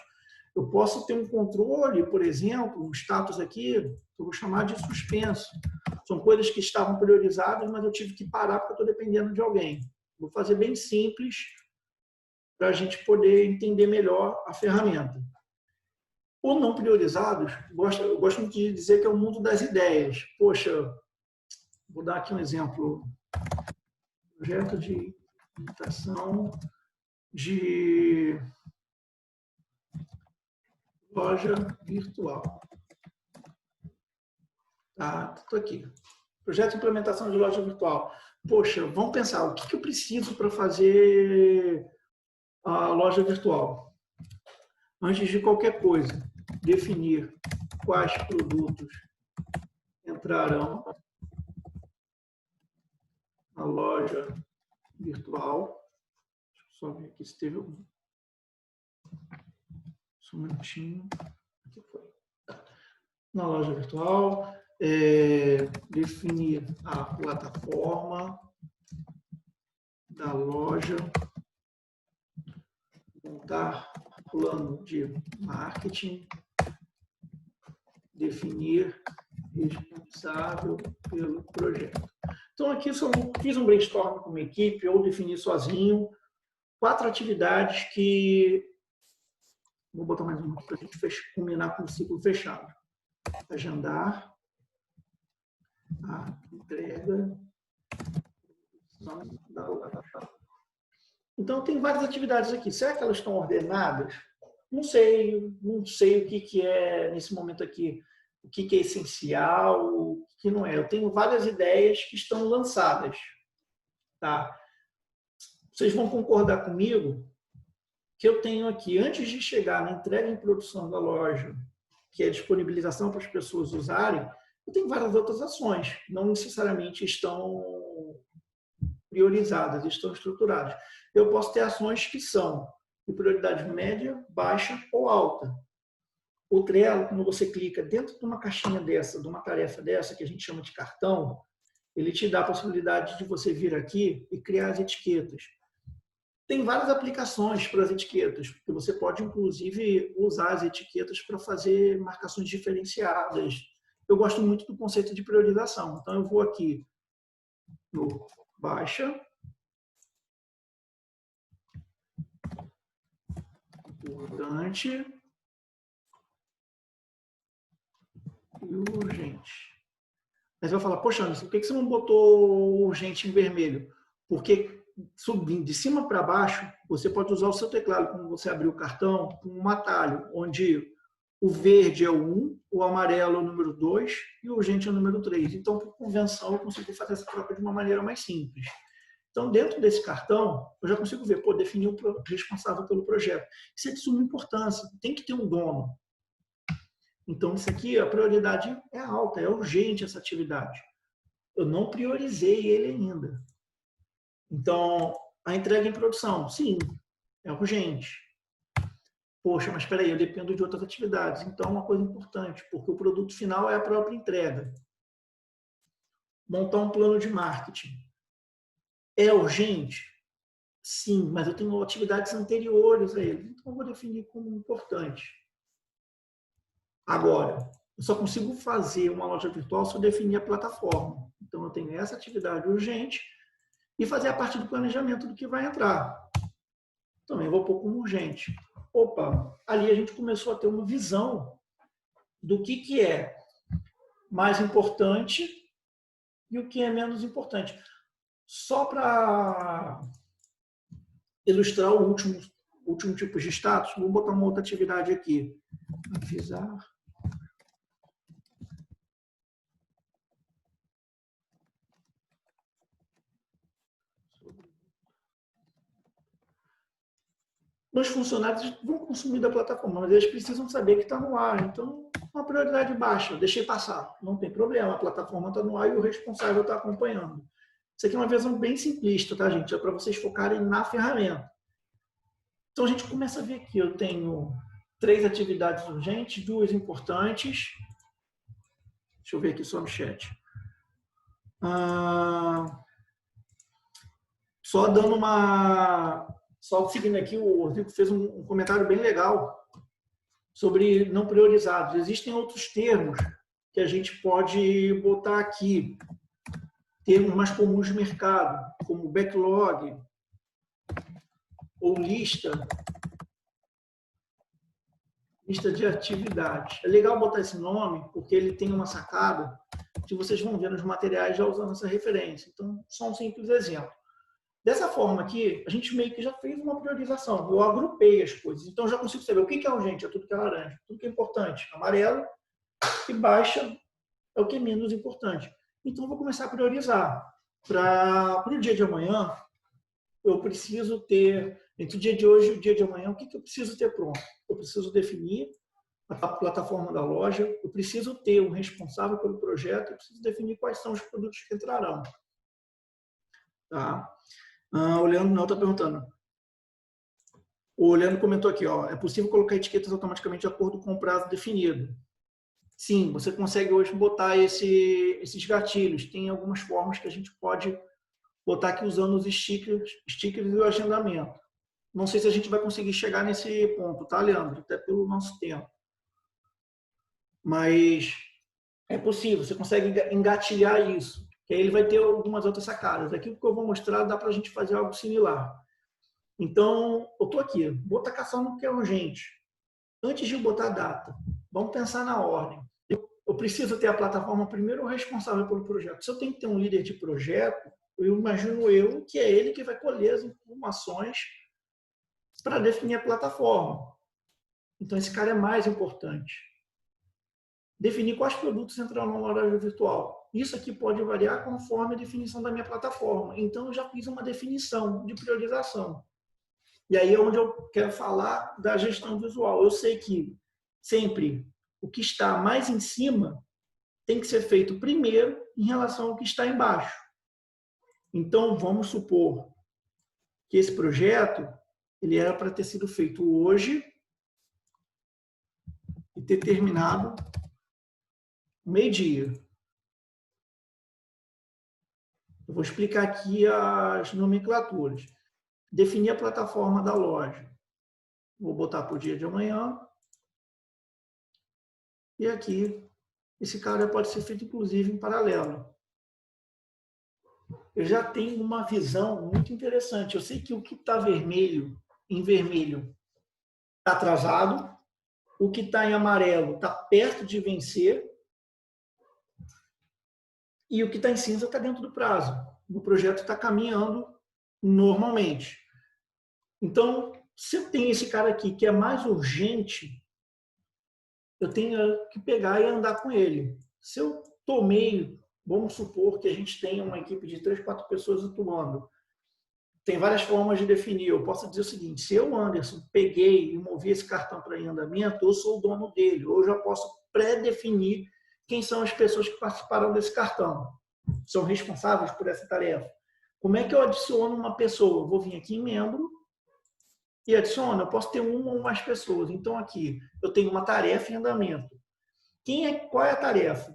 Eu posso ter um controle, por exemplo, um status aqui, eu vou chamar de suspenso. São coisas que estavam priorizadas, mas eu tive que parar porque eu estou dependendo de alguém. Vou fazer bem simples para a gente poder entender melhor a ferramenta. O não priorizados, eu gosto de dizer que é o mundo das ideias. Poxa, vou dar aqui um exemplo. Projeto de implementação de loja virtual. Tá, estou aqui. Projeto de implementação de loja virtual. Poxa, vamos pensar, o que eu preciso para fazer a loja virtual? Antes de qualquer coisa, definir quais produtos entrarão na loja virtual. Deixa eu só ver aqui se teve algum. Só um minutinho. Aqui foi. Na loja virtual, definir a plataforma da loja, montar plano de marketing, definir responsável pelo projeto. Então, aqui eu fiz um brainstorm com uma equipe, ou defini sozinho, 4 atividades que... Vou botar mais uma para a gente combinar com o ciclo fechado. Agendar, a entrega, da loja. Então, tem várias atividades aqui. Será que elas estão ordenadas? Não sei o que é, nesse momento aqui, o que é essencial, o que não é. Eu tenho várias ideias que estão lançadas. Tá? Vocês vão concordar comigo que eu tenho aqui, antes de chegar na entrega em produção da loja, que é a disponibilização para as pessoas usarem, eu tenho várias outras ações, que não necessariamente estão priorizadas, estão estruturadas. Eu posso ter ações que são de prioridade média, baixa ou alta. O Trello, quando você clica dentro de uma caixinha dessa, de uma tarefa dessa, que a gente chama de cartão, ele te dá a possibilidade de você vir aqui e criar as etiquetas. Tem várias aplicações para as etiquetas, porque você pode, inclusive, usar as etiquetas para fazer marcações diferenciadas. Eu gosto muito do conceito de priorização. Então, eu vou aqui no baixa, importante e urgente. Mas eu vou falar, poxa, Anderson, por que você não botou urgente em vermelho? Porque subindo de cima para baixo, você pode usar o seu teclado, quando você abrir o cartão, com um atalho, onde o verde é o 1, o amarelo é o número 2 e o urgente é o número 3. Então, por convenção, eu consigo fazer essa troca de uma maneira mais simples. Então, dentro desse cartão, eu já consigo ver, definir o responsável pelo projeto. Isso é de suma importância, tem que ter um dono. Então, isso aqui, a prioridade é alta, é urgente essa atividade. Eu não priorizei ele ainda. Então, a entrega em produção, sim, é urgente. Poxa, mas espera aí, eu dependo de outras atividades. Então, é uma coisa importante, porque o produto final é a própria entrega. Montar um plano de marketing. É urgente? Sim, mas eu tenho atividades anteriores a ele. Então, eu vou definir como importante. Agora, eu só consigo fazer uma loja virtual se eu definir a plataforma. Então, eu tenho essa atividade urgente e fazer a parte do planejamento do que vai entrar. Também vou pôr como urgente. Opa, ali a gente começou a ter uma visão do que é mais importante e o que é menos importante. Só para ilustrar o último tipo de status, vou botar uma outra atividade aqui. Avisar. Os funcionários vão consumir da plataforma, mas eles precisam saber que está no ar. Então, uma prioridade baixa, deixei passar. Não tem problema, a plataforma está no ar e o responsável está acompanhando. Isso aqui é uma visão bem simplista, tá, gente? É para vocês focarem na ferramenta. Então, a gente começa a ver aqui. Eu tenho 3 atividades urgentes, 2 importantes. Deixa eu ver aqui só no chat. Só dando uma... Só seguindo aqui, o Rodrigo fez um comentário bem legal sobre não priorizados. Existem outros termos que a gente pode botar aqui, termos mais comuns de mercado, como backlog ou lista de atividades. É legal botar esse nome porque ele tem uma sacada que vocês vão ver nos materiais já usando essa referência. Então, só um simples exemplo. Dessa forma aqui, a gente meio que já fez uma priorização. Eu agrupei as coisas. Então, eu já consigo saber o que é urgente, é tudo que é laranja. Tudo que é importante, amarelo. E baixa é o que é menos importante. Então, eu vou começar a priorizar. Para o dia de amanhã, eu preciso ter, entre o dia de hoje e o dia de amanhã, o que eu preciso ter pronto? Eu preciso definir a plataforma da loja, eu preciso ter um responsável pelo projeto, eu preciso definir quais são os produtos que entrarão. Tá? O Leandro não está perguntando. O Leandro comentou aqui, ó, é possível colocar etiquetas automaticamente de acordo com o prazo definido. Sim, você consegue hoje botar esses gatilhos. Tem algumas formas que a gente pode botar aqui usando os stickers e o agendamento. Não sei se a gente vai conseguir chegar nesse ponto, tá, Leandro? Até pelo nosso tempo. Mas é possível, você consegue engatilhar isso. que aí ele vai ter algumas outras sacadas. Aqui que eu vou mostrar dá para a gente fazer algo similar. Então, eu estou aqui, vou tacar só no que é urgente. Antes de eu botar a data, vamos pensar na ordem. Eu preciso ter a plataforma primeiro responsável pelo projeto. Se eu tenho que ter um líder de projeto, eu imagino que é ele que vai colher as informações para definir a plataforma. Então, esse cara é mais importante. Definir quais produtos entrarão na loja virtual. Isso aqui pode variar conforme a definição da minha plataforma. Então, eu já fiz uma definição de priorização. E aí é onde eu quero falar da gestão visual. Eu sei que sempre o que está mais em cima tem que ser feito primeiro em relação ao que está embaixo. Então, vamos supor que esse projeto ele era para ter sido feito hoje e ter terminado meio-dia. Eu vou explicar aqui as nomenclaturas. Definir a plataforma da loja. Vou botar para o dia de amanhã. E aqui, esse cara pode ser feito, inclusive, em paralelo. Eu já tenho uma visão muito interessante. Eu sei que o que está vermelho, em vermelho, está atrasado. O que está em amarelo está perto de vencer. E o que está em cinza está dentro do prazo. O projeto está caminhando normalmente. Então, se eu tenho esse cara aqui que é mais urgente, eu tenho que pegar e andar com ele. Se eu tomei, vamos supor que a gente tenha uma equipe de 3, 4 pessoas atuando. Tem várias formas de definir. Eu posso dizer o seguinte, se eu, Anderson, peguei e movi esse cartão para em andamento, eu sou o dono dele. Ou eu já posso pré-definir quem são as pessoas que participarão desse cartão. São responsáveis por essa tarefa. Como é que eu adiciono uma pessoa? Eu vou vir aqui em membro e adiciono. Eu posso ter uma ou mais pessoas. Então, aqui, eu tenho uma tarefa em andamento. Qual é a tarefa?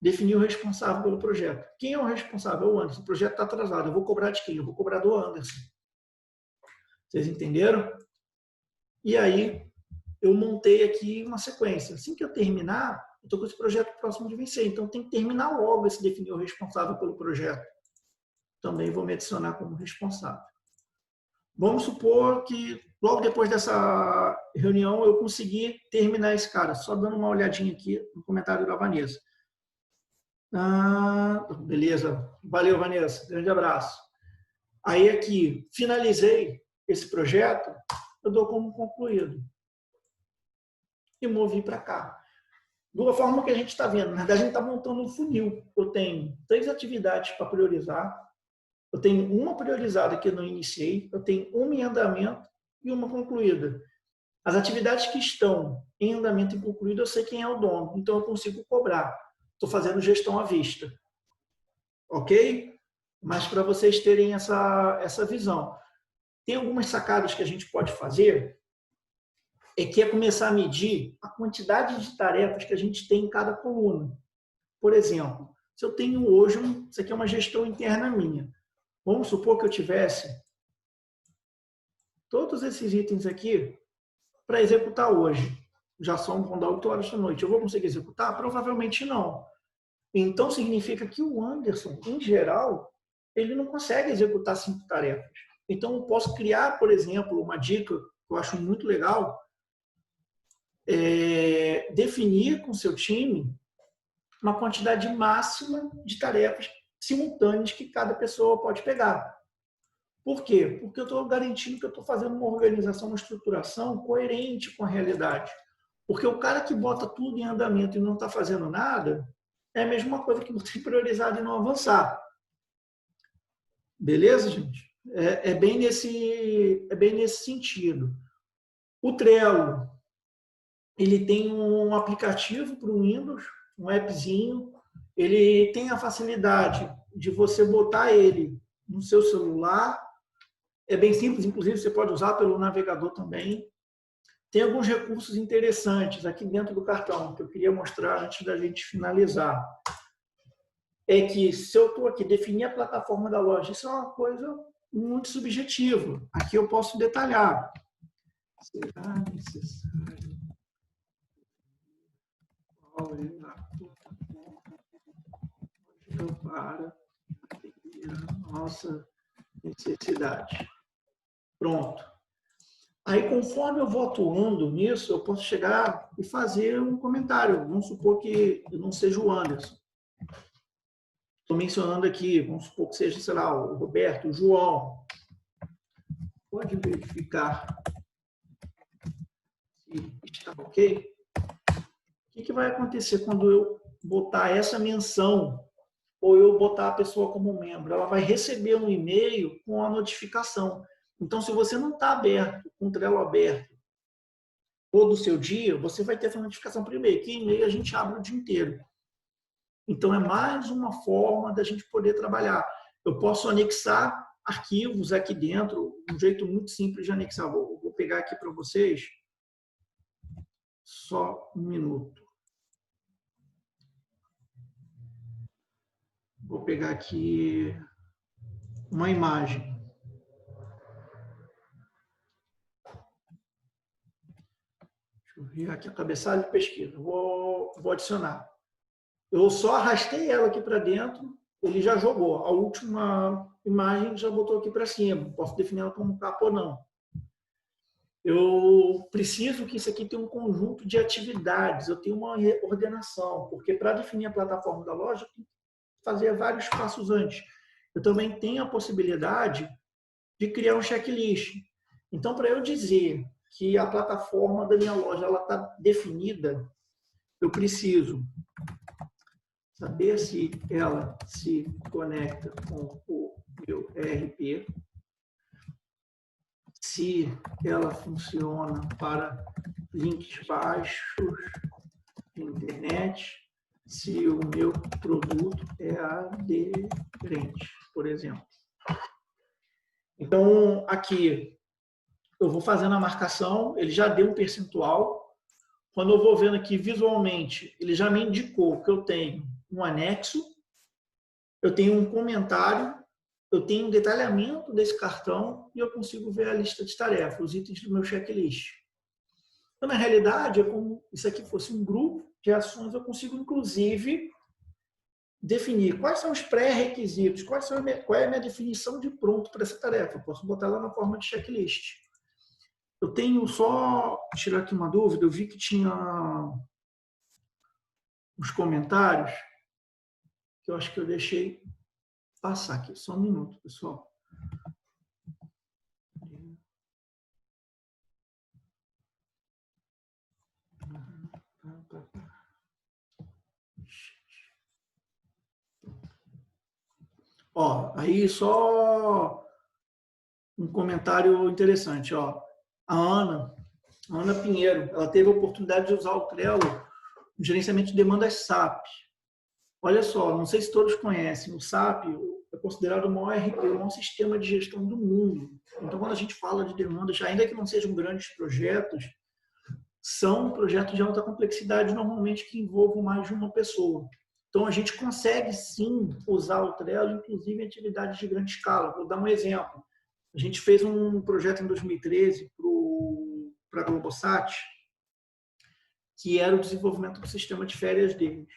Definir o responsável pelo projeto. Quem é o responsável? É o Anderson. O projeto está atrasado. Eu vou cobrar de quem? Eu vou cobrar do Anderson. Vocês entenderam? E aí, eu montei aqui uma sequência. Assim que eu terminar, eu estou com esse projeto próximo de vencer. Então, tem que terminar logo esse definir o responsável pelo projeto. Também vou me adicionar como responsável. Vamos supor que logo depois dessa reunião eu consegui terminar esse cara. Só dando uma olhadinha aqui no comentário da Vanessa. Beleza. Valeu, Vanessa. Grande abraço. Aí aqui, finalizei esse projeto, eu dou como concluído. E movi para cá. Da forma que a gente está vendo, na verdade a gente está montando um funil. Eu tenho 3 atividades para priorizar. Eu tenho uma priorizada que eu não iniciei, eu tenho uma em andamento e uma concluída. As atividades que estão em andamento e concluída, eu sei quem é o dono, então eu consigo cobrar. Estou fazendo gestão à vista. Ok? Mas para vocês terem essa visão. Tem algumas sacadas que a gente pode fazer, que é começar a medir a quantidade de tarefas que a gente tem em cada coluna. Por exemplo, se eu tenho hoje, isso aqui é uma gestão interna minha. Vamos supor que eu tivesse todos esses itens aqui para executar hoje. Já vão dar 8 horas da noite. Eu vou conseguir executar? Provavelmente não. Então, significa que o Anderson, em geral, ele não consegue executar 5 tarefas. Então, eu posso criar, por exemplo, uma dica que eu acho muito legal, definir com o seu time uma quantidade máxima de tarefas simultâneas que cada pessoa pode pegar. Por quê? Porque eu estou garantindo que eu estou fazendo uma organização, uma estruturação coerente com a realidade. Porque o cara que bota tudo em andamento e não está fazendo nada, é a mesma coisa que você priorizar e não avançar. Beleza, gente? É bem nesse sentido. O Trello, ele tem um aplicativo para o Windows, um appzinho. Ele tem a facilidade de você botar ele no seu celular. É bem simples, inclusive você pode usar pelo navegador também. Tem alguns recursos interessantes aqui dentro do cartão que eu queria mostrar antes da gente finalizar. É que se eu estou aqui definir a plataforma da loja, isso é uma coisa muito subjetiva. Aqui eu posso detalhar. Será necessário? Qual é a plataforma para a nossa necessidade. Pronto. Aí, conforme eu vou atuando nisso, eu posso chegar e fazer um comentário. Vamos supor que eu não seja o Anderson. Estou mencionando aqui, vamos supor que seja, sei lá, o Roberto, o João. Pode verificar se está ok? O que vai acontecer quando eu botar essa menção ou eu botar a pessoa como membro? Ela vai receber um e-mail com a notificação. Então, se você não está aberto, com o Trello aberto, todo o seu dia, você vai ter essa notificação por e-mail. Que e-mail a gente abre o dia inteiro. Então, é mais uma forma da gente poder trabalhar. Eu posso anexar arquivos aqui dentro, um jeito muito simples de anexar. Vou pegar aqui para vocês. Só um minuto. Vou pegar aqui uma imagem. Deixa eu ver aqui a cabeçalho de pesquisa. Vou adicionar. Eu só arrastei ela aqui para dentro, ele já jogou. A última imagem já botou aqui para cima. Posso definir ela como capa ou não. Eu preciso que isso aqui tenha um conjunto de atividades, eu tenho uma ordenação, porque para definir a plataforma da loja, eu tenho que fazer vários passos antes. Eu também tenho a possibilidade de criar um checklist. Então, para eu dizer que a plataforma da minha loja está definida, eu preciso saber se ela se conecta com o meu ERP, se ela funciona para links baixos de internet, se o meu produto é aderente, por exemplo. Então, aqui, eu vou fazendo a marcação, ele já deu um percentual. Quando eu vou vendo aqui visualmente, ele já me indicou que eu tenho um anexo, eu tenho um comentário, eu tenho um detalhamento desse cartão e eu consigo ver a lista de tarefas, os itens do meu checklist. Então, na realidade, é como se isso aqui fosse um grupo de ações, eu consigo, inclusive, definir quais são os pré-requisitos, qual é a minha definição de pronto para essa tarefa. Eu posso botar lá na forma de checklist. Eu tenho só, tirar aqui uma dúvida, eu vi que tinha uns comentários que eu acho que eu deixei passar aqui. Só um minuto, pessoal. Ó, aí só um comentário interessante, ó. A Ana Pinheiro, ela teve a oportunidade de usar o Trello no gerenciamento de demandas SAP. Olha só, não sei se todos conhecem, o SAP é considerado o maior RP, o maior sistema de gestão do mundo. Então, quando a gente fala de demandas, ainda que não sejam grandes projetos, são projetos de alta complexidade, normalmente que envolvam mais de uma pessoa. Então, a gente consegue, sim, usar o Trello, inclusive em atividades de grande escala. Vou dar um exemplo. A gente fez um projeto em 2013 para a Globosat, que era o desenvolvimento do sistema de férias deles.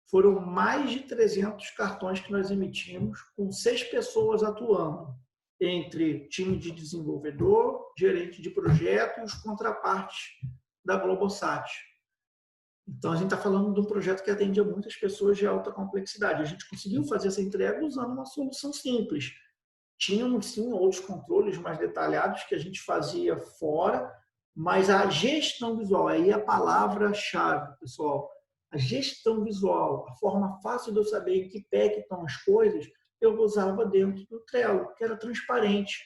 Foram mais de 300 cartões que nós emitimos, com 6 pessoas atuando, entre time de desenvolvedor, gerente de projeto e os contrapartes da Globosat. Então, a gente está falando de um projeto que atendia muitas pessoas de alta complexidade. A gente conseguiu fazer essa entrega usando uma solução simples. Tínhamos, sim, outros controles mais detalhados que a gente fazia fora, mas a gestão visual, aí é a palavra-chave, pessoal. A gestão visual, a forma fácil de eu saber em que pé que estão as coisas, eu usava dentro do Trello, que era transparente.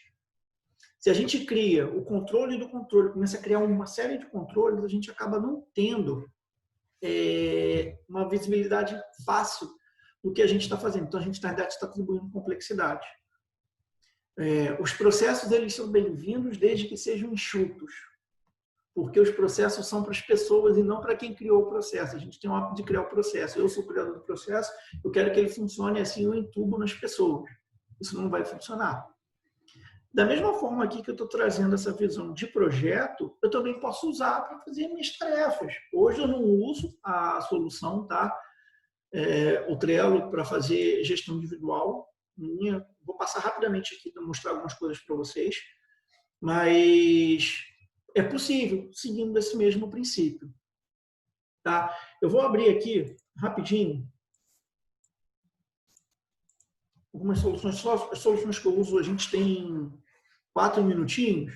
Se a gente cria o controle do controle, começa a criar uma série de controles, a gente acaba não tendo uma visibilidade fácil do que a gente está fazendo. Então, a gente, na verdade, está atribuindo complexidade. Os processos, eles são bem-vindos desde que sejam enxutos, porque os processos são para as pessoas e não para quem criou o processo. A gente tem o hábito de criar o processo. Eu sou o criador do processo, eu quero que ele funcione assim, eu entubo nas pessoas. Isso não vai funcionar. Da mesma forma aqui que eu estou trazendo essa visão de projeto, eu também posso usar para fazer minhas tarefas. Hoje eu não uso a solução, tá? O Trello para fazer gestão individual, minha. Vou passar rapidamente aqui para mostrar algumas coisas para vocês, mas é possível, seguindo esse mesmo princípio. Tá? Eu vou abrir aqui, rapidinho, algumas soluções. Só as soluções que eu uso, a gente tem 4 minutinhos,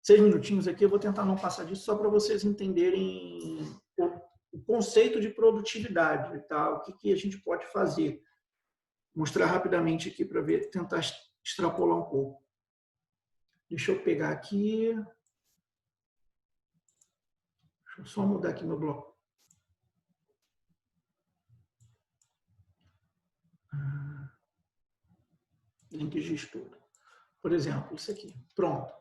6 minutinhos aqui, eu vou tentar não passar disso, só para vocês entenderem o conceito de produtividade, tá? O que a gente pode fazer. Mostrar rapidamente aqui para ver, tentar extrapolar um pouco. Deixa eu pegar aqui. Deixa eu só mudar aqui meu bloco. Links de estudo. Por exemplo, isso aqui. Pronto.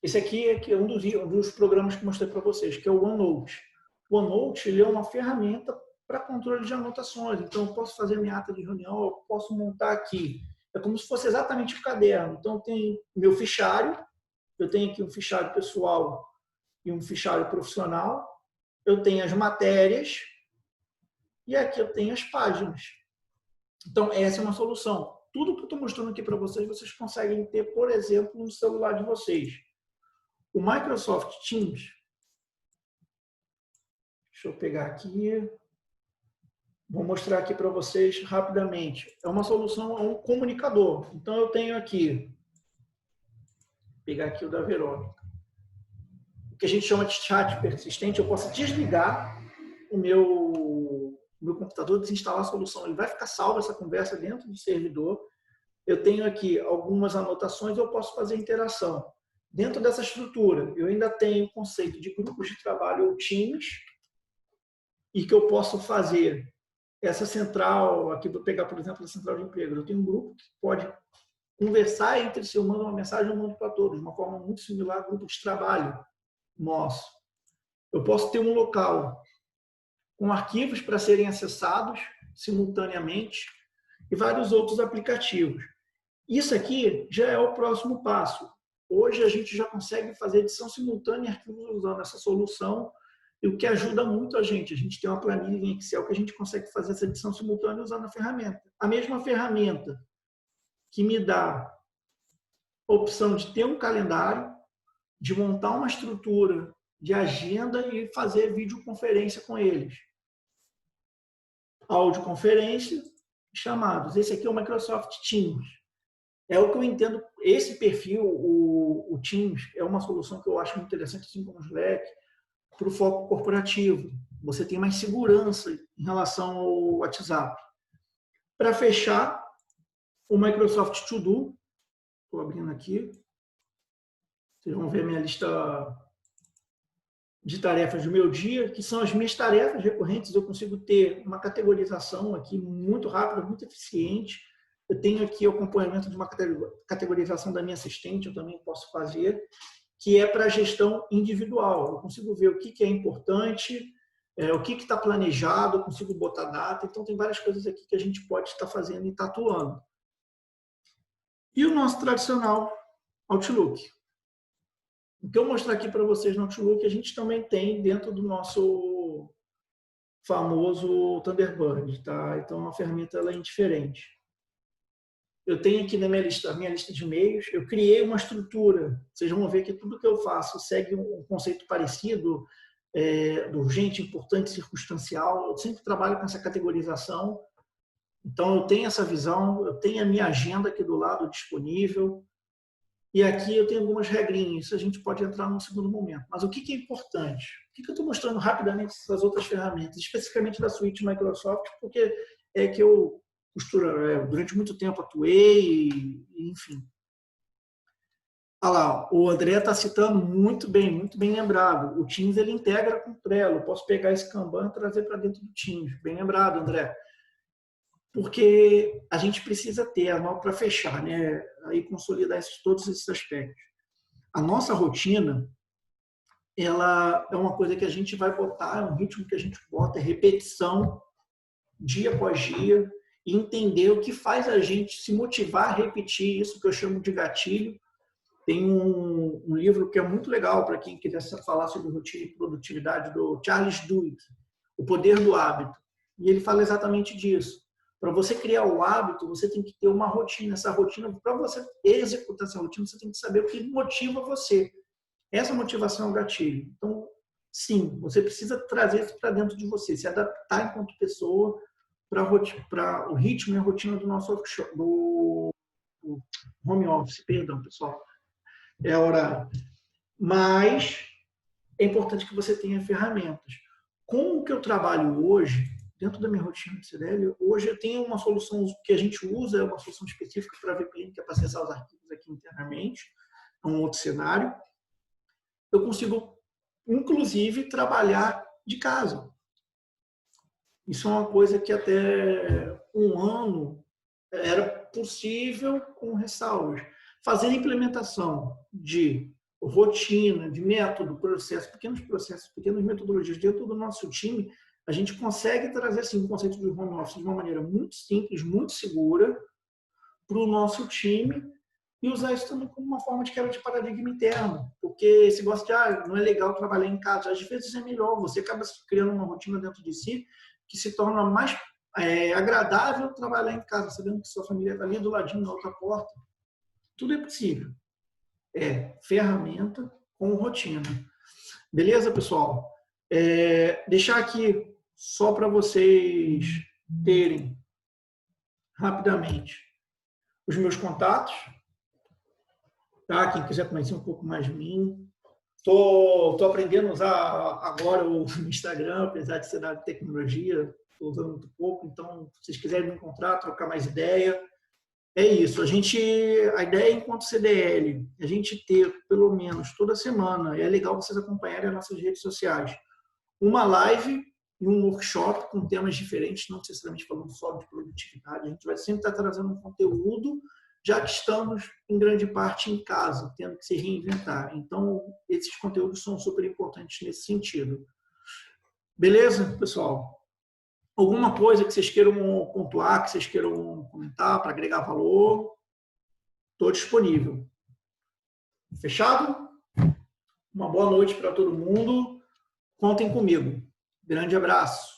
Esse aqui é um dos programas que mostrei para vocês, que é o OneNote. O OneNote ele é uma ferramenta para controle de anotações. Então, eu posso fazer minha ata de reunião, eu posso montar aqui. É como se fosse exatamente um caderno. Então, tem meu fichário, eu tenho aqui um fichário pessoal e um fichário profissional, eu tenho as matérias e aqui eu tenho as páginas. Então, essa é uma solução. Tudo que eu estou mostrando aqui para vocês, vocês conseguem ter, por exemplo, no celular de vocês. O Microsoft Teams, deixa eu pegar aqui, vou mostrar aqui para vocês rapidamente. É uma solução, é um comunicador. Então, eu tenho aqui, vou pegar aqui o da Verônica, o que a gente chama de chat persistente. Eu posso desligar o meu computador, desinstalar a solução. Ele vai ficar salvo essa conversa dentro do servidor. Eu tenho aqui algumas anotações, eu posso fazer interação. Dentro dessa estrutura, eu ainda tenho o conceito de grupos de trabalho ou times, e que eu posso fazer essa central, aqui vou pegar, por exemplo, a central de emprego. Eu tenho um grupo que pode conversar entre si, eu mando uma mensagem, eu mando para todos, de uma forma muito similar ao grupo de trabalho nosso. Eu posso ter um local com arquivos para serem acessados simultaneamente e vários outros aplicativos. Isso aqui já é o próximo passo. Hoje a gente já consegue fazer edição simultânea em arquivos usando essa solução, e o que ajuda muito a gente. A gente tem uma planilha em Excel que a gente consegue fazer essa edição simultânea usando a ferramenta. A mesma ferramenta que me dá a opção de ter um calendário, de montar uma estrutura de agenda e fazer videoconferência com eles. Audioconferência, chamados. Esse aqui é o Microsoft Teams. É o que eu entendo, esse perfil, o Teams, é uma solução que eu acho muito interessante, assim como o Slack, para o foco corporativo. Você tem mais segurança em relação ao WhatsApp. Para fechar, o Microsoft To Do, estou abrindo aqui, vocês vão ver minha lista de tarefas do meu dia, que são as minhas tarefas recorrentes. Eu consigo ter uma categorização aqui muito rápida, muito eficiente. Eu tenho aqui o acompanhamento de uma categorização da minha assistente, eu também posso fazer, que é para gestão individual. Eu consigo ver o que é importante, o que está planejado, eu consigo botar data. Então, tem várias coisas aqui que a gente pode estar fazendo e estar atuando. E o nosso tradicional Outlook. O que eu mostrar aqui para vocês no Outlook, a gente também tem dentro do nosso famoso Thunderbird, tá? Então, a ferramenta ela é indiferente. Eu tenho aqui na minha lista de e-mails, eu criei uma estrutura. Vocês vão ver que tudo que eu faço segue um conceito parecido, do urgente, importante, circunstancial. Eu sempre trabalho com essa categorização. Então, eu tenho essa visão, eu tenho a minha agenda aqui do lado disponível. E aqui eu tenho algumas regrinhas, isso a gente pode entrar num segundo momento. Mas o que é importante? O que eu estou mostrando rapidamente essas outras ferramentas, especificamente da suíte Microsoft, porque é que eu durante muito tempo atuei, enfim. Olha lá, o André está citando muito bem lembrado. O Teams ele integra com o Trello. Eu posso pegar esse Kanban e trazer para dentro do Teams. Bem lembrado, André. Porque a gente precisa ter, para fechar, né? Aí consolidar todos esses aspectos. A nossa rotina, ela é uma coisa que a gente vai botar, é um ritmo que a gente bota, é repetição, dia após dia, e entender o que faz a gente se motivar a repetir isso, que eu chamo de gatilho. Tem um livro que é muito legal para quem quiser falar sobre rotina e produtividade, do Charles Duhigg, O Poder do Hábito. E ele fala exatamente disso. Para você criar o hábito, você tem que ter uma rotina. Essa rotina, para você executar essa rotina, você tem que saber o que motiva você. Essa motivação é o gatilho. Então, sim, você precisa trazer isso para dentro de você, se adaptar enquanto pessoa para o ritmo e a rotina do nosso workshop, do home office. Perdão, pessoal. É horário. Mas é importante que você tenha ferramentas. Com o que eu trabalho hoje, dentro da minha rotina de CDL, hoje eu tenho uma solução que a gente usa, é uma solução específica para a VPN, que é para acessar os arquivos aqui internamente, é um outro cenário. Eu consigo, inclusive, trabalhar de casa. Isso é uma coisa que até um ano era possível com ressalvas. Fazer a implementação de rotina, de método, processos, pequenas metodologias dentro do nosso time, a gente consegue trazer assim, o conceito de home office de uma maneira muito simples, muito segura para o nosso time e usar isso também como uma forma de quebra de paradigma interno. Porque se gosta de, não é legal trabalhar em casa, às vezes é melhor, você acaba criando uma rotina dentro de si que se torna mais agradável trabalhar em casa, sabendo que sua família está ali do ladinho na outra porta. Tudo é possível. É ferramenta com rotina. Beleza, pessoal? Deixar aqui só para vocês terem rapidamente os meus contatos. Tá? Quem quiser conhecer um pouco mais de mim. Estou aprendendo a usar agora o Instagram, apesar de ser da tecnologia, estou usando muito pouco. Então, se vocês quiserem me encontrar, trocar mais ideia, é isso. A ideia enquanto CDL, a gente ter pelo menos toda semana, é legal vocês acompanharem as nossas redes sociais, uma live e um workshop com temas diferentes, não necessariamente falando só de produtividade. A gente vai sempre estar trazendo um conteúdo, já que estamos, em grande parte, em casa, tendo que se reinventar. Então, esses conteúdos são super importantes nesse sentido. Beleza, pessoal? Alguma coisa que vocês queiram pontuar, que vocês queiram comentar para agregar valor? Estou disponível. Fechado? Uma boa noite para todo mundo. Contem comigo. Grande abraço.